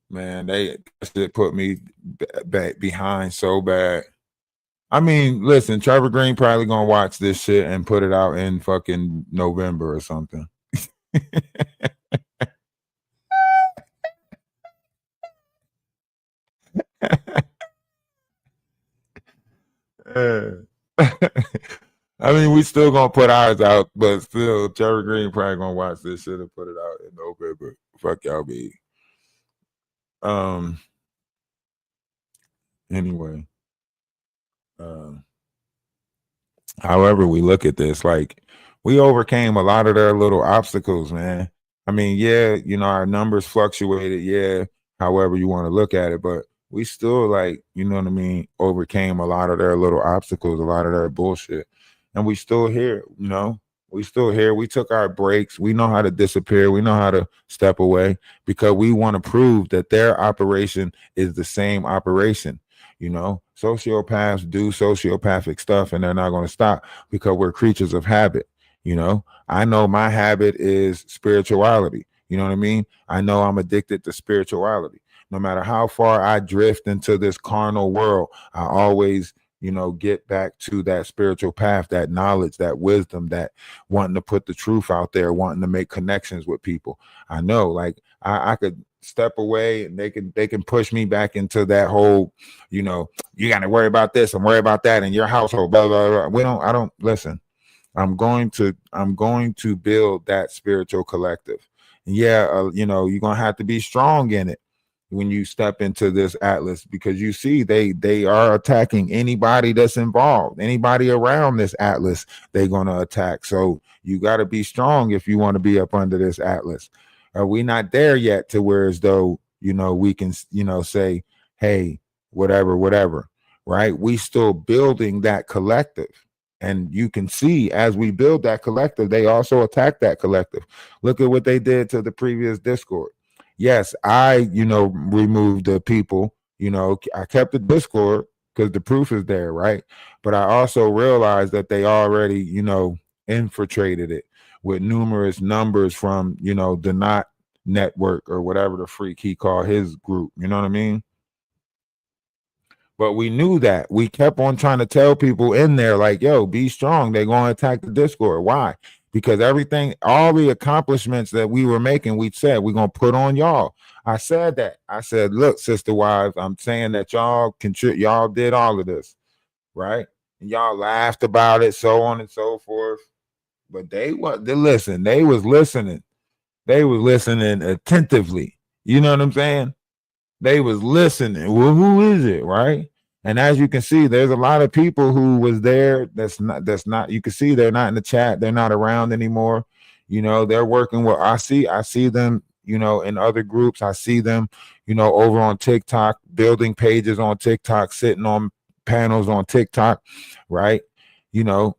man. They shit put me back behind so bad. I mean, listen, Trevor Green probably gonna watch this shit and put it out in fucking November or something. I mean, we still gonna put ours out, but still, Trevor Green probably gonna watch this shit and put it out in November. Fuck y'all, be. Um. Anyway, however we look at this, like we overcame a lot of their little obstacles, man. I mean, yeah, our numbers fluctuated, yeah, however you want to look at it, but we still like, you know what I mean, overcame a lot of their little obstacles, a lot of their bullshit. And we still here, we still here. We took our breaks. We know how to disappear. We know how to step away because we want to prove that their operation is the same operation. Sociopaths do sociopathic stuff and they're not going to stop because we're creatures of habit. I know my habit is spirituality. You know what I mean? I know I'm addicted to spirituality. No matter how far I drift into this carnal world, I always, get back to that spiritual path, that knowledge, that wisdom, that wanting to put the truth out there, wanting to make connections with people. I know, like I could step away and they can push me back into that whole, you got to worry about this and worry about that in your household, blah, blah, blah. I don't listen. I'm going to build that spiritual collective. Yeah, you're gonna have to be strong in it when you step into this atlas because you see they are attacking anybody that's involved, anybody around this atlas, they're gonna attack. So you got to be strong if you want to be up under this atlas. Are we not there yet to where as though we can say, hey, whatever, right? We still building that collective. And you can see as we build that collective, they also attack that collective. Look at what they did to the previous Discord. Yes, I, removed the people, I kept the Discord because the proof is there, right? But I also realized that they already, infiltrated it with numerous numbers from, the Not Network or whatever the freak he called his group. You know what I mean? But we knew that. We kept on trying to tell people in there, like, yo, be strong. They're going to attack the Discord. Why? Because everything, all the accomplishments that we were making, we said, we're going to put on y'all. I said that. I said, look, sister wives, I'm saying that y'all did all of this, right? And y'all laughed about it, so on and so forth. But they was listening. They was listening attentively. You know what I'm saying? They was listening. Well, who is it, right? And as you can see, there's a lot of people who was there. That's not. You can see they're not in the chat. They're not around anymore. They're working with. I see them. In other groups, I see them. Over on TikTok, building pages on TikTok, sitting on panels on TikTok, right? I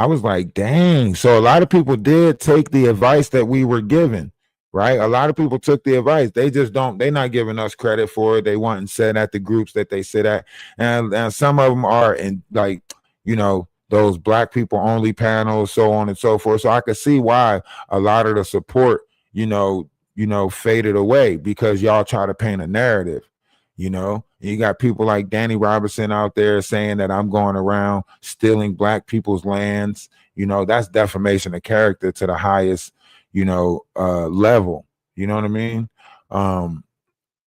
was like, dang. So a lot of people did take the advice that we were given, right? A lot of people took the advice. They just they're not giving us credit for it. They want and sit at the groups that they sit at. And some of them are in like, those Black people only panels, so on and so forth. So I could see why a lot of the support, faded away because y'all try to paint a narrative. You got people like Danny Robinson out there saying that I'm going around stealing Black people's lands. That's defamation of character to the highest, level. You know what I mean?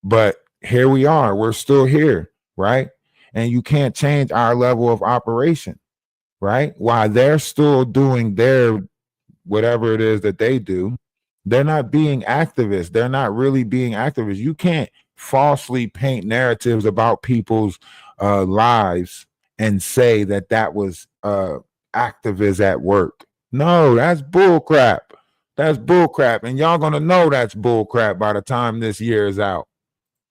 But here we are. We're still here, right? And you can't change our level of operation, right? While they're still doing their whatever it is that they do, they're not being activists. They're not really being activists. You can't falsely paint narratives about people's lives and say that was activists at work. No, that's bull crap. That's bull crap. And y'all gonna know that's bull crap by the time this year is out.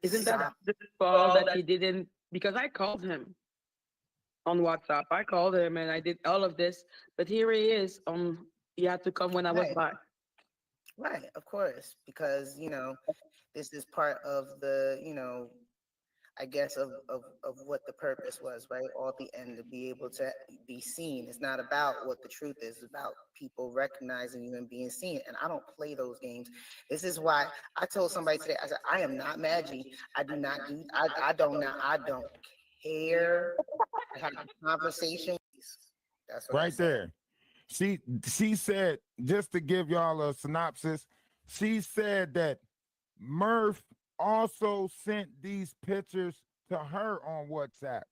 Isn't that his fault that he didn't? Because I called him on WhatsApp. I called him and I did all of this, but here he is. He had to come when I was back. Right, of course, because this is part of the I guess, of what the purpose was, right? All at the end, to be able to be seen. It's not about what the truth is, it's about people recognizing you and being seen. And I don't play those games. This is why I told somebody today, I said, I am not Maggie. I do not do, I don't care. I have a conversation. That's what I Right said. there. She said, just to give y'all a synopsis, she said that Murph also sent these pictures to her on WhatsApp.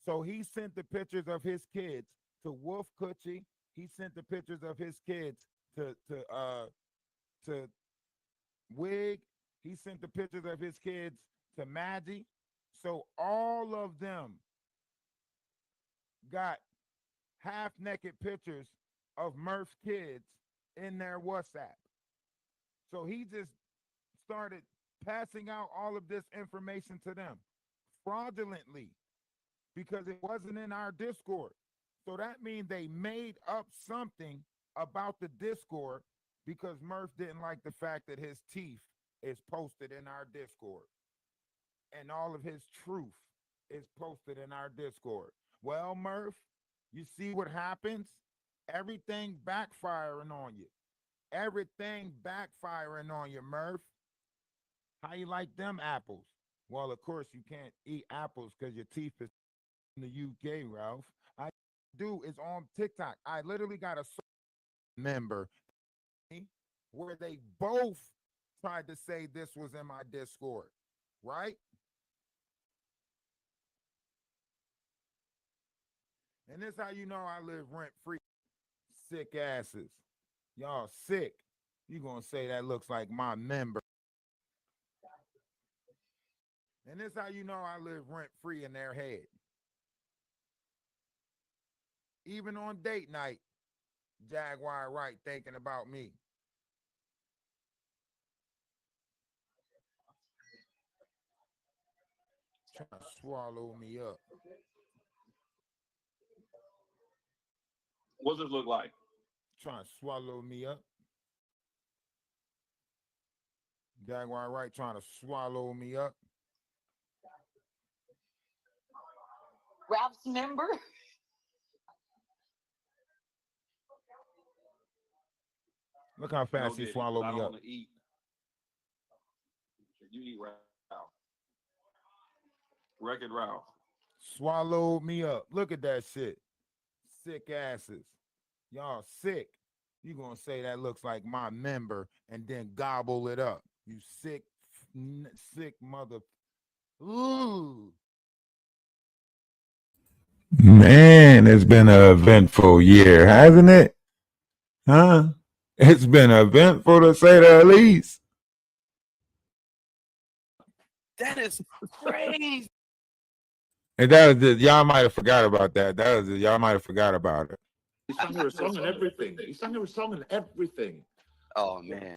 So he sent the pictures of his kids to Wolf Coochie. He sent the pictures of his kids to Wig. He sent the pictures of his kids to Maggie. So all of them got half-naked pictures of Murph's kids in their WhatsApp. So he just started passing out all of this information to them fraudulently because it wasn't in our Discord. So that means they made up something about the Discord because Murph didn't like the fact that his teeth is posted in our Discord and all of his truth is posted in our Discord. Well, Murph, you see what happens? Everything backfiring on you. Everything backfiring on you, Murph. How you like them apples? Well, of course, you can't eat apples because your teeth is in the UK, Ralph. I do is on TikTok. I literally got a member where they both tried to say this was in my Discord, right? And this how you know I live rent-free. Sick asses. Y'all sick. You gonna say that looks like my member. And this how you know I live rent-free in their head. Even on date night, Jaguar Wright thinking about me. Trying to swallow me up. What does it look like? Trying to swallow me up. Jaguar Wright trying to swallow me up. Ralph's member. Look how fast he swallowed me up. Eat. You eat Ralph. Wreck-It Ralph. Swallowed me up. Look at that shit. Sick asses. Y'all sick. You gonna say that looks like my member and then gobble it up. You sick mother. Ooh. Man, it's been an eventful year, hasn't it? Huh? It's been eventful to say the least. That is crazy. And that was just, y'all might have forgot about that. That was y'all might have forgot about it. He sang her song and everything. He sang her song and everything. Oh man.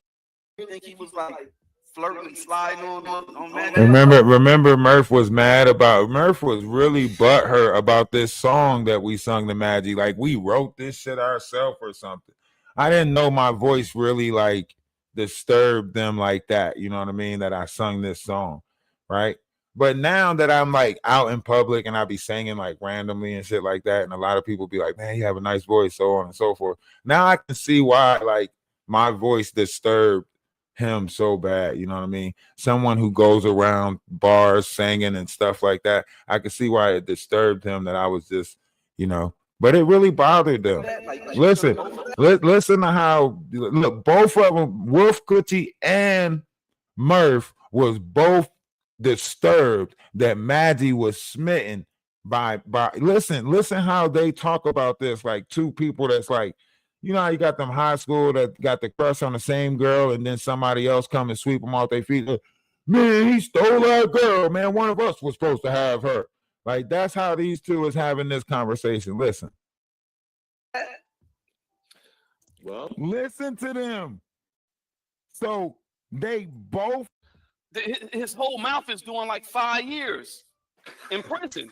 You think he was like flirting, sliding on man? Remember Murph was Murph was really butthurt about this song that we sung to Maggie. Like we wrote this shit ourselves or something. I didn't know my voice really like disturbed them like that. You know what I mean? That I sung this song, right? But now that I'm like out in public and I be singing like randomly and shit like that, and a lot of people be like, man, you have a nice voice, so on and so forth. Now I can see why like my voice disturbed him so bad. You know what I mean? Someone who goes around bars singing and stuff like that, I could see why it disturbed him that I was just, you know, but it really bothered them. Listen to how, look, both of them, Wolf Coochie and Murph was both disturbed that Maggie was smitten by listen how they talk about this, like two people that's like, you know how you got them high school that got the crush on the same girl and then somebody else come and sweep them off their feet. Man, he stole that girl, man. One of us was supposed to have her. Like that's how these two is having this conversation. Listen. Well, listen to them. So they both his whole mouth is doing like 5 years in prison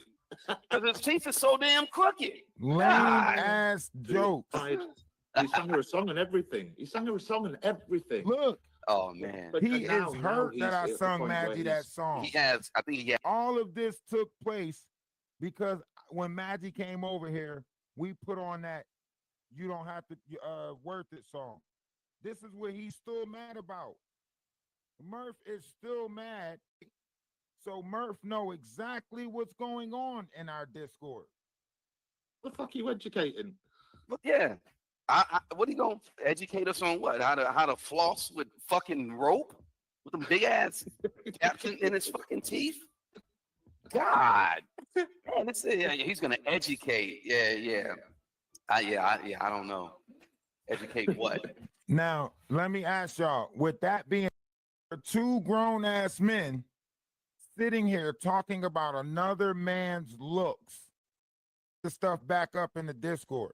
because his teeth is so damn crooked. Lame ass joke. He sang her song and everything. He sang her song and everything. Look, Oh man. He is hurt that I sung Maggie that song. He has, I think he has. All of this took place because when Maggie came over here, we put on that "You Don't Have to Worth It" song. This is what he's still mad about. Murph is still mad. So Murph know exactly what's going on in our Discord. The fuck you educating? But yeah. What are you gonna educate us on? What? How to floss with fucking rope? With them big ass caps in his fucking teeth? God. Man, he's gonna educate. Yeah. I don't know. Educate what? Now, let me ask y'all, with that being two grown ass men sitting here talking about another man's looks, the stuff back up in the Discord,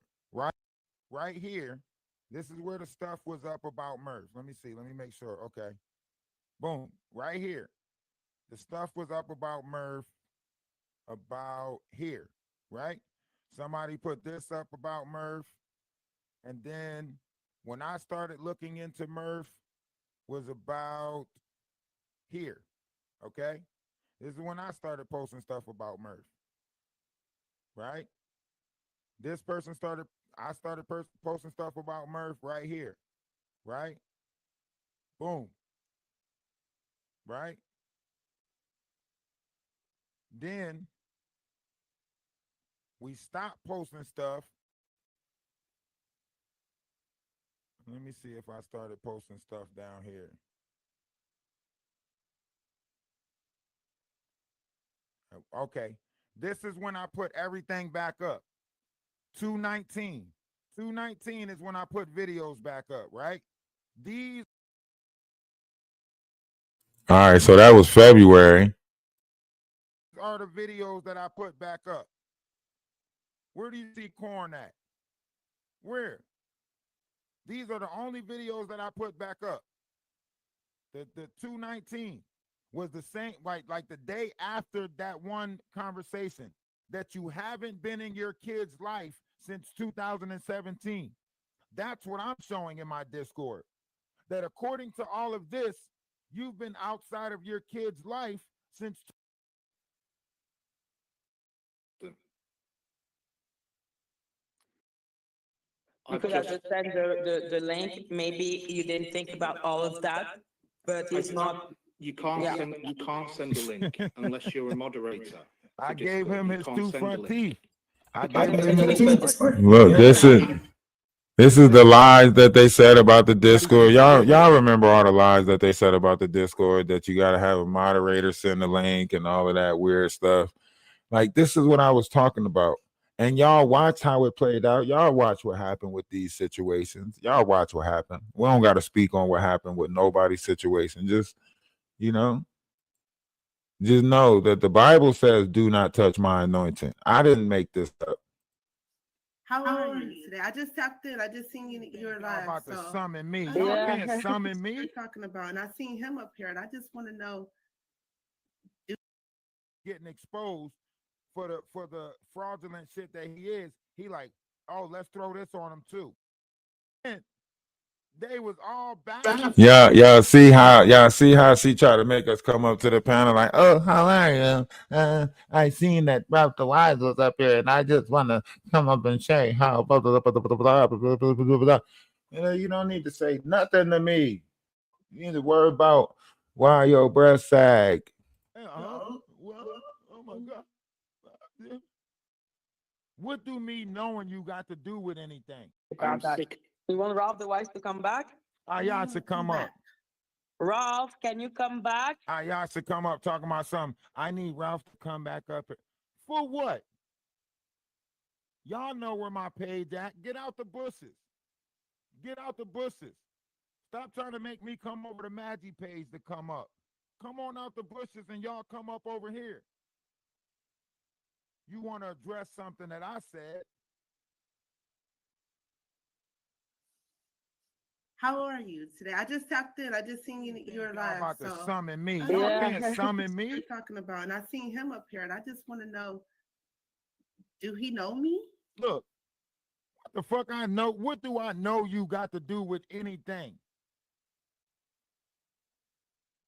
right here. This is where the stuff was up about Murph. Let me see. Let me make sure. Okay. Boom. Right here. The stuff was up about Murph about here, right? Somebody put this up about Murph. And then when I started looking into Murph was about here. Okay. This is when I started posting stuff about Murph. Right? This person I started posting stuff about Murph right here. Right? Boom. Right? Then we stopped posting stuff. Let me see if I started posting stuff down here. Okay. This is when I put everything back up. 219. 219 is when I put videos back up, right? These. All right, so that was February. Are the videos that I put back up. Where do you see corn at? Where? These are the only videos that I put back up. The 219 was the same, like the day after that one conversation that you haven't been in your kid's life since 2017. That's what I'm showing in my Discord. That according to all of this, you've been outside of your kid's life since. You could have just sent the link. Maybe you didn't think about all of that, but it's not. You can't send a link unless you're a moderator. I gave him his two front teeth. Look, this is the lies that they said about the Discord. Y'all remember all the lies that they said about the Discord, that you got to have a moderator send the link and all of that weird stuff. Like, this is what I was talking about. And y'all watch how it played out. Y'all watch what happened with these situations. Y'all watch what happened. We don't got to speak on what happened with nobody's situation. Just know that the Bible says, do not touch my anointing. I didn't make this up. How are you today? I just tapped in. I just seen you were live. About to summon me. I Y'all know can't summon me. what you're talking about, and I seen him up here, and I just want to know. Getting exposed for the fraudulent shit that he is. He like, oh, let's throw this on him too. And they was all back. Yeah, see how she tried to make us come up to the panel like, oh, how are you? I seen that Ralph DaWise was up here, and I just want to come up and say how blah, blah, blah, blah, blah, blah, blah, blah, blah. You don't need to say nothing to me. You need to worry about why your breast sag. Oh my God. What do me knowing you got to do with anything? I'm sick. You want Ralph DaWise to come back? Y'all should come up. Ralph, can you come back? Y'all should come up talking about something. I need Ralph to come back up. For what? Y'all know where my page at. Get out the bushes. Get out the bushes. Stop trying to make me come over to Maggie page to come up. Come on out the bushes and y'all come up over here. You want to address something that I said. How are you today? I just tapped in. I just seen you were live. About to summon me. I Y'all know can't summon me. what you're talking about, and I seen him up here, and I just want to know. Do he know me? Look, what the fuck I know? What do I know you got to do with anything?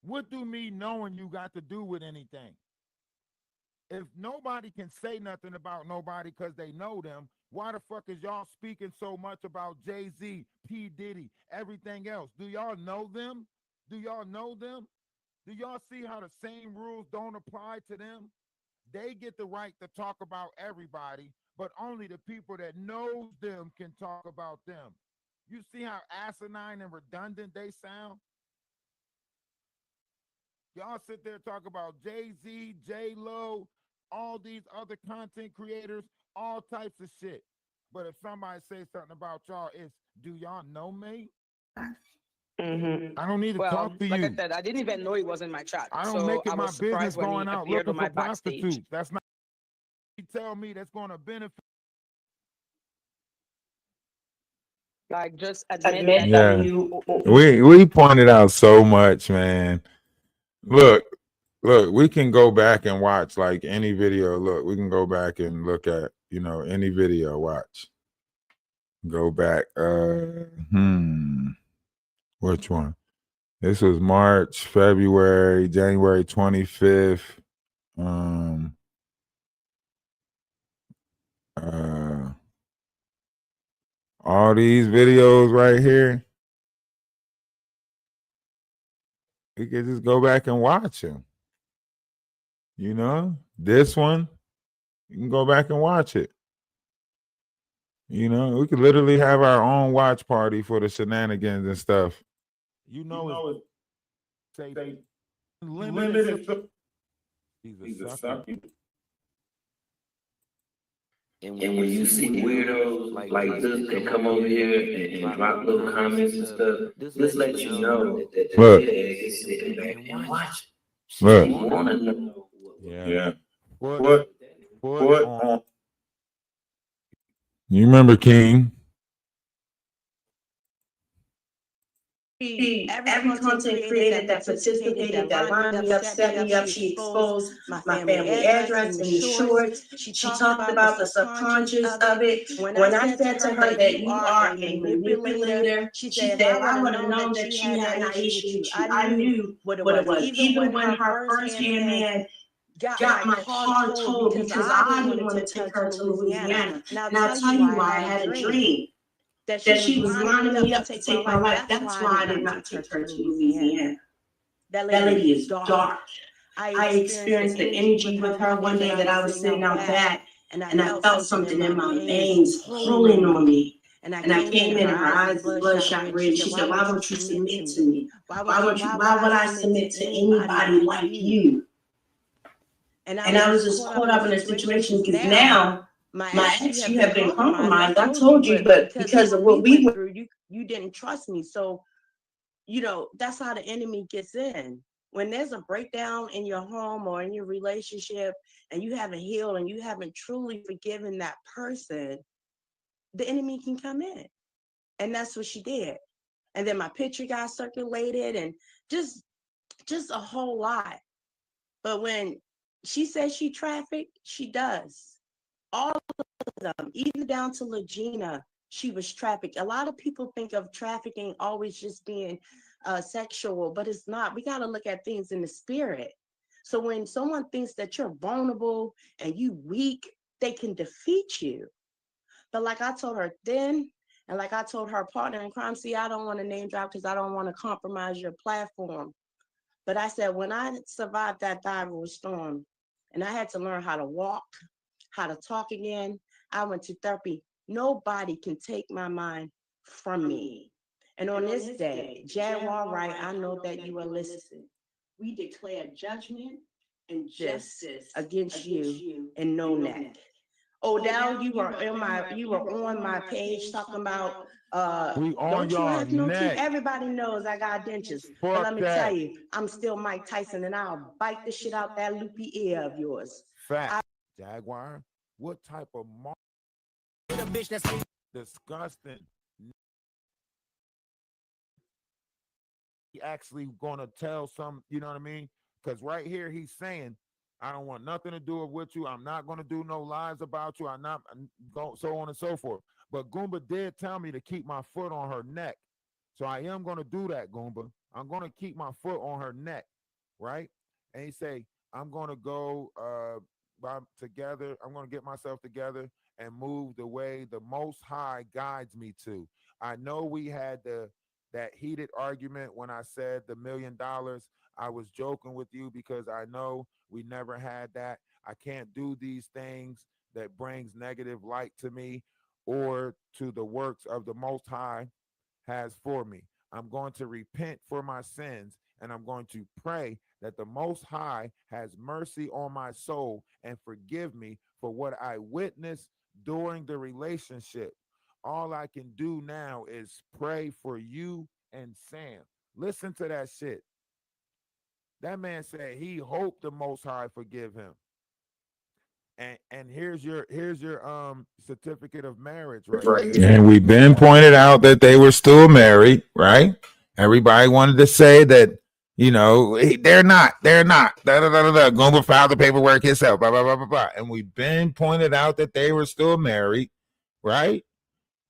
What do me knowing you got to do with anything? If nobody can say nothing about nobody because they know them, why the fuck is y'all speaking so much about Jay-Z, P. Diddy, everything else? Do y'all know them? Do y'all know them? Do y'all see how the same rules don't apply to them? They get the right to talk about everybody, but only the people that knows them can talk about them. You see how asinine and redundant they sound? Y'all sit there and talk about Jay-Z, J-Lo, all these other content creators, all types of shit. But if somebody says something about y'all, it's, do y'all know me? I don't need to Well, talk to like I you. said, I didn't even know he was in my chat. I don't So make it I my was business surprised when he going out appeared looking on my for backstage. prostitutes. That's not you tell me that's going to benefit. Like, just admit that Yeah, you. we pointed out so much, man. Look, we can go back and watch like any video. Look, we can go back and look at, any video. Watch. Go back. Which one? This was March, February, January 25th. All these videos right here. We could just go back and watch them. This one, you can go back and watch it. We could literally have our own watch party for the shenanigans and stuff. It's say limited. He's a sucker. And when you see weirdos like this that come over here and drop little comments and stuff, this lets you know that Look. is sitting back and watching. Look. You want to know. Yeah. What on? You remember King? Every content creator that participated, that lined me up, set me up, she exposed my family address in shorts. She talked about the subconscious of it. When I said to her that you are a manipulator, she said, if I would have known that she had an issue with you, I knew what it was. Even when her first-hand man got my car towed because I didn't want to take her to Louisiana. And I'll tell you why. I had a dream that she was lining me up to take my life. That's why I did not take her to Louisiana. That lady is dark. I experienced the energy with her one day that I was sitting out back, and I felt something in my veins pulling on me. And I came in and her eyes was bloodshot red. She said, why don't you submit to me? Why would I submit to anybody like you? And I was just caught up in a situation because now my ex, you have been compromised. I told you, but because of what we went through, you didn't trust me. So, that's how the enemy gets in. When there's a breakdown in your home or in your relationship and you haven't healed and you haven't truly forgiven that person, the enemy can come in. And that's what she did. And then my picture got circulated and just a whole lot. But when she says she trafficked, she does. All of them, even down to Legina, she was trafficked. A lot of people think of trafficking always just being sexual, but it's not. We got to look at things in the spirit. So when someone thinks that you're vulnerable and you weak, they can defeat you. But like I told her then, and like I told her partner in crime, see, I don't want to name drop because I don't want to compromise your platform. But I said, when I survived that thyroid storm and I had to learn how to walk, how to talk again, I went to therapy. Nobody can take my mind from me. And on this day, Jaguar Wright, I know that you are listening. We declare judgment and justice against you and no neck. Odell, you were on my page talking about we on don't you y'all have no teeth? neck. Everybody knows I got dentures. But let me tell you, I'm still Mike Tyson and I'll bite the shit out that loopy ear of yours. Fact. Jaguar, what type of bitch that's disgusting? He actually gonna tell some, you know what I mean? Because right here he's saying, I don't want nothing to do with you. I'm not gonna do no lies about you. I'm not so on and so forth. But Goomba did tell me to keep my foot on her neck. So I am gonna do that, Goomba. I'm gonna keep my foot on her neck. right? And he say, I'm going to go together. I'm going to get myself together and move the way the Most High guides me to. I know we had that heated argument when I said the $1,000,000. I was joking with you because I know we never had that. I can't do these things that brings negative light to me or to the works of the Most High has for me. I'm going to repent for my sins and I'm going to pray that the Most High has mercy on my soul and forgive me for what I witnessed during the relationship. All I can do now is pray for you and Sam. Listen to that shit. That man said he hoped the Most High forgive him. And here's your certificate of marriage right here. And we've been pointed out that they were still married, right? Everybody wanted to say that, they're not. Da, da, da, da, da. Go file the paperwork himself, blah, blah, blah, blah, blah. And we've been pointed out that they were still married, right?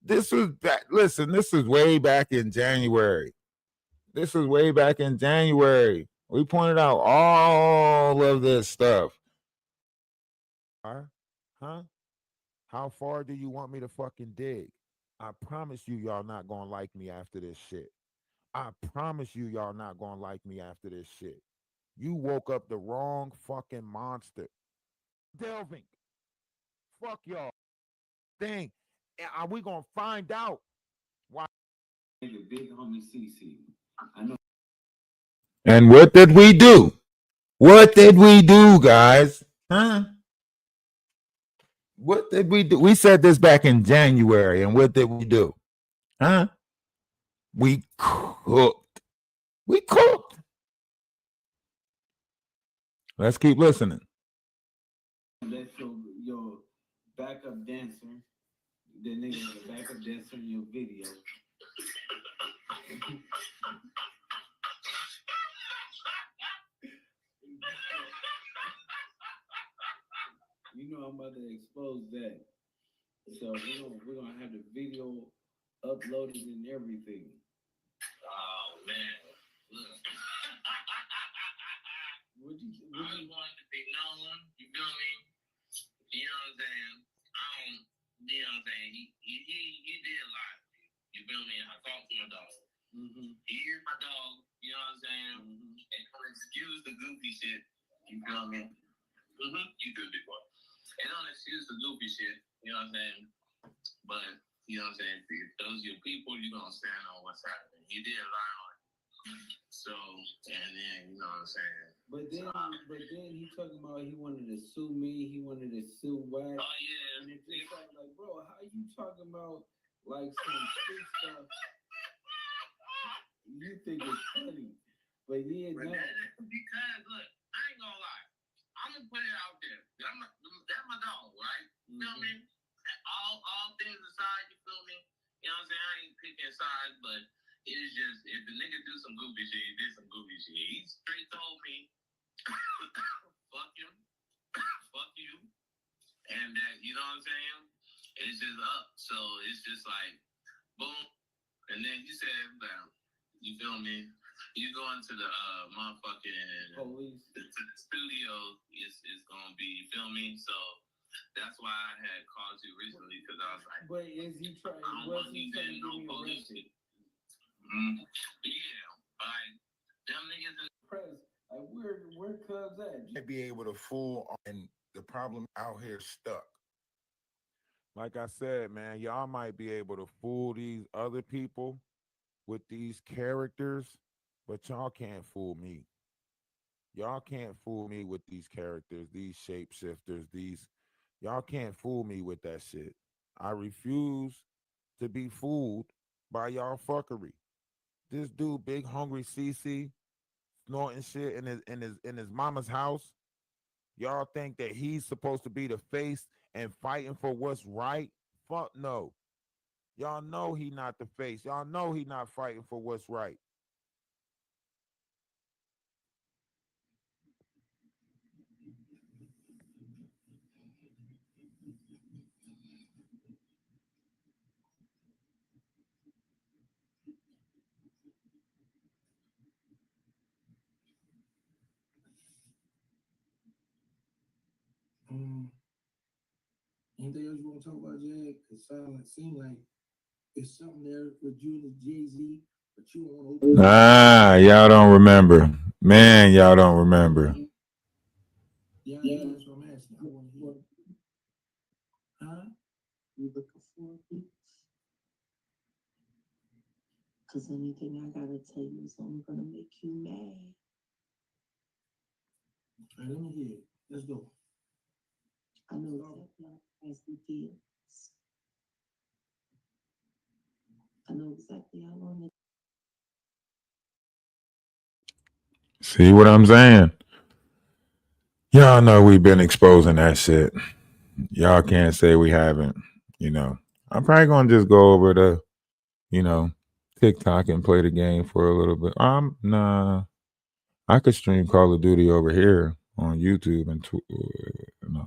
This was listen, this is way back in January. We pointed out all of this stuff. Huh? How far do you want me to fucking dig? I promise you, y'all not gonna like me after this shit. I promise you, y'all not gonna like me after this shit. You woke up the wrong fucking monster. Delving. Fuck y'all. Thing. And we gonna find out why. Big homie CC. I know. And what did we do? What did we do, guys? Huh? What did we do? We said this back in January, and what did we do? Huh? We cooked. We cooked. Let's keep listening. That's your backup dancer. The nigga, the backup dancer in your video. You know I'm about to expose that. So we're gonna have the video uploaded and everything. Oh man. Look. I just wanted to be known, you feel me? You know what I'm saying? You know what I'm saying? He did a lot. You feel me? I talked to my dog. Mm-hmm. He hears my dog, you know what I'm saying? Mm-hmm. And don't excuse the goofy shit. You feel me? Mm-hmm. You do, big boy. And don't excuse the goofy shit, you know what I'm saying? But, you know what I'm saying? For those of your people, you're going to stand on what's happening. He did a lot on it. So, and then, you know what I'm saying? But then he talking about he wanted to sue me, he wanted to sue Wax. Oh, yeah. And it's just like, bro, how you talking about, like, some shit stuff you think it's funny? But yeah, no. Because, look, I ain't gonna lie. I'm gonna put it out there. That's my dog, right? You feel me? All things aside, you feel me? You know what I'm saying? I ain't picking sides, but it's just, if the nigga do some goofy shit, he did some goofy shit. He straight told me, fuck him, fuck you, and that, you know what I'm saying? It's just up. So it's just like, boom. And then you said, you feel me? You go into the motherfucking police. The studio is gonna be, you feel me? So that's why I had called you recently, because I was like, but is he trying? I don't want you getting no police shit. Yeah, like them niggas in the press. Like where Cubs at? You be able to fool, and the problem out here stuck. Like I said, man, y'all might be able to fool these other people with these characters, but y'all can't fool me. Y'all can't fool me with these characters, these shapeshifters, y'all can't fool me with that shit. I refuse to be fooled by y'all fuckery. This dude, big hungry CC, snorting shit in his mama's house. Y'all think that he's supposed to be the face and fighting for what's right? Fuck no. Y'all know he not the face. Y'all know he not fighting for what's right. Anything else you want to talk about, Jag? It seemed like it's something there with you and Jay-Z, but you don't want to open. Y'all don't remember. Man, y'all don't remember. Yeah, that's what I'm asking. I want to hear. Huh? You looking for it? Because anything I gotta tell you is only gonna make you mad. All right, let me hear it. Let's go. I know exactly how Presley feels. I know exactly how long it. See what I'm saying? Y'all know we've been exposing that shit. Y'all can't say we haven't. You know, I'm probably gonna just go over to, TikTok and play the game for a little bit. Nah, I could stream Call of Duty over here on YouTube and no.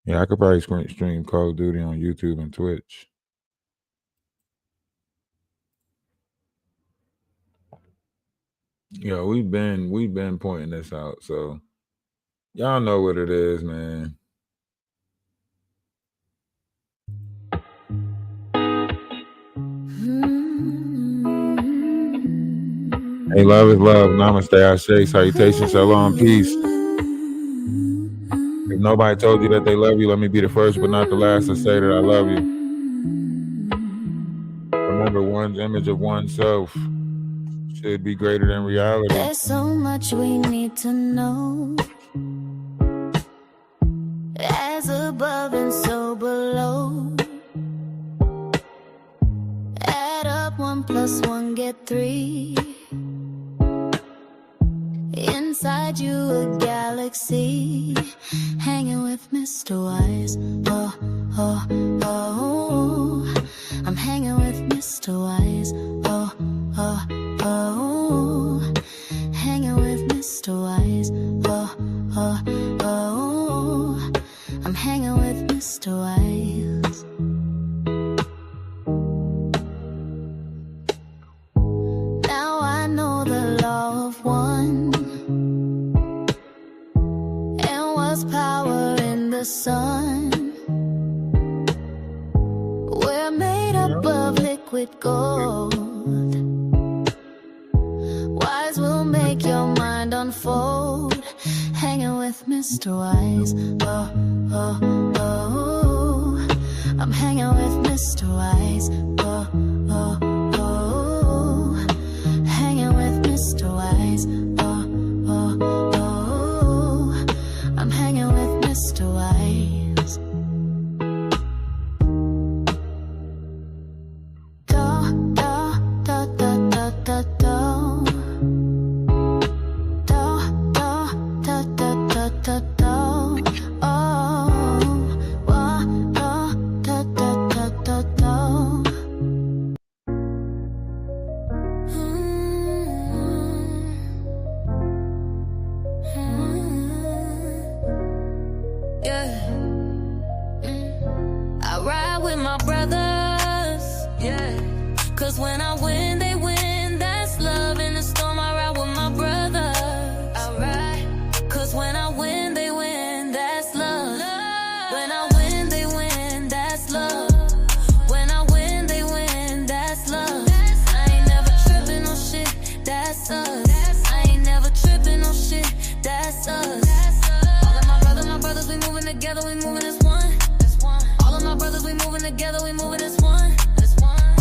Yeah, I could probably stream Call of Duty on YouTube and Twitch. Yeah, we've been pointing this out, so y'all know what it is, man. Hey, love is love. Namaste, Ashe, salutations, shalom, peace. If nobody told you that they love you, let me be the first but not the last to say that I love you. Remember, one's image of oneself should be greater than reality. There's so much we need to know. As above and so below. Add up 1 + 1, get 3. Inside you a galaxy. Hanging with Mr. Wise. Oh, oh, oh. I'm hanging with Mr. Wise. Oh, oh, oh. Hanging with Mr. Wise. Oh, oh, oh. I'm hanging with Mr. Wise. Now I know the law of one. And what's power in the sun. We're made up of liquid gold. Wise will make your mind unfold. Hanging with Mr. Wise. Oh, oh, oh. I'm hanging with Mr. Wise. Oh, oh, oh. Hanging with Mr. Wise. Oh, oh, oh. I'm hanging with Mr. Wise. Do, do, do, do, do, do, do. I ride with my brothers, yeah. 'Cause when I win, they win. That's love. In the storm, I ride with my brothers. I ride. 'Cause when I win, they win. That's love. When I win, they win. That's love. When I win, they win. That's love. I ain't never tripping on shit. That's us. I ain't never tripping on shit. That's us. All of my brothers, we moving together. We moving as one. All of my brothers, we moving together. We moving as one.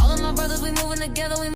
All of my brothers, we moving together. We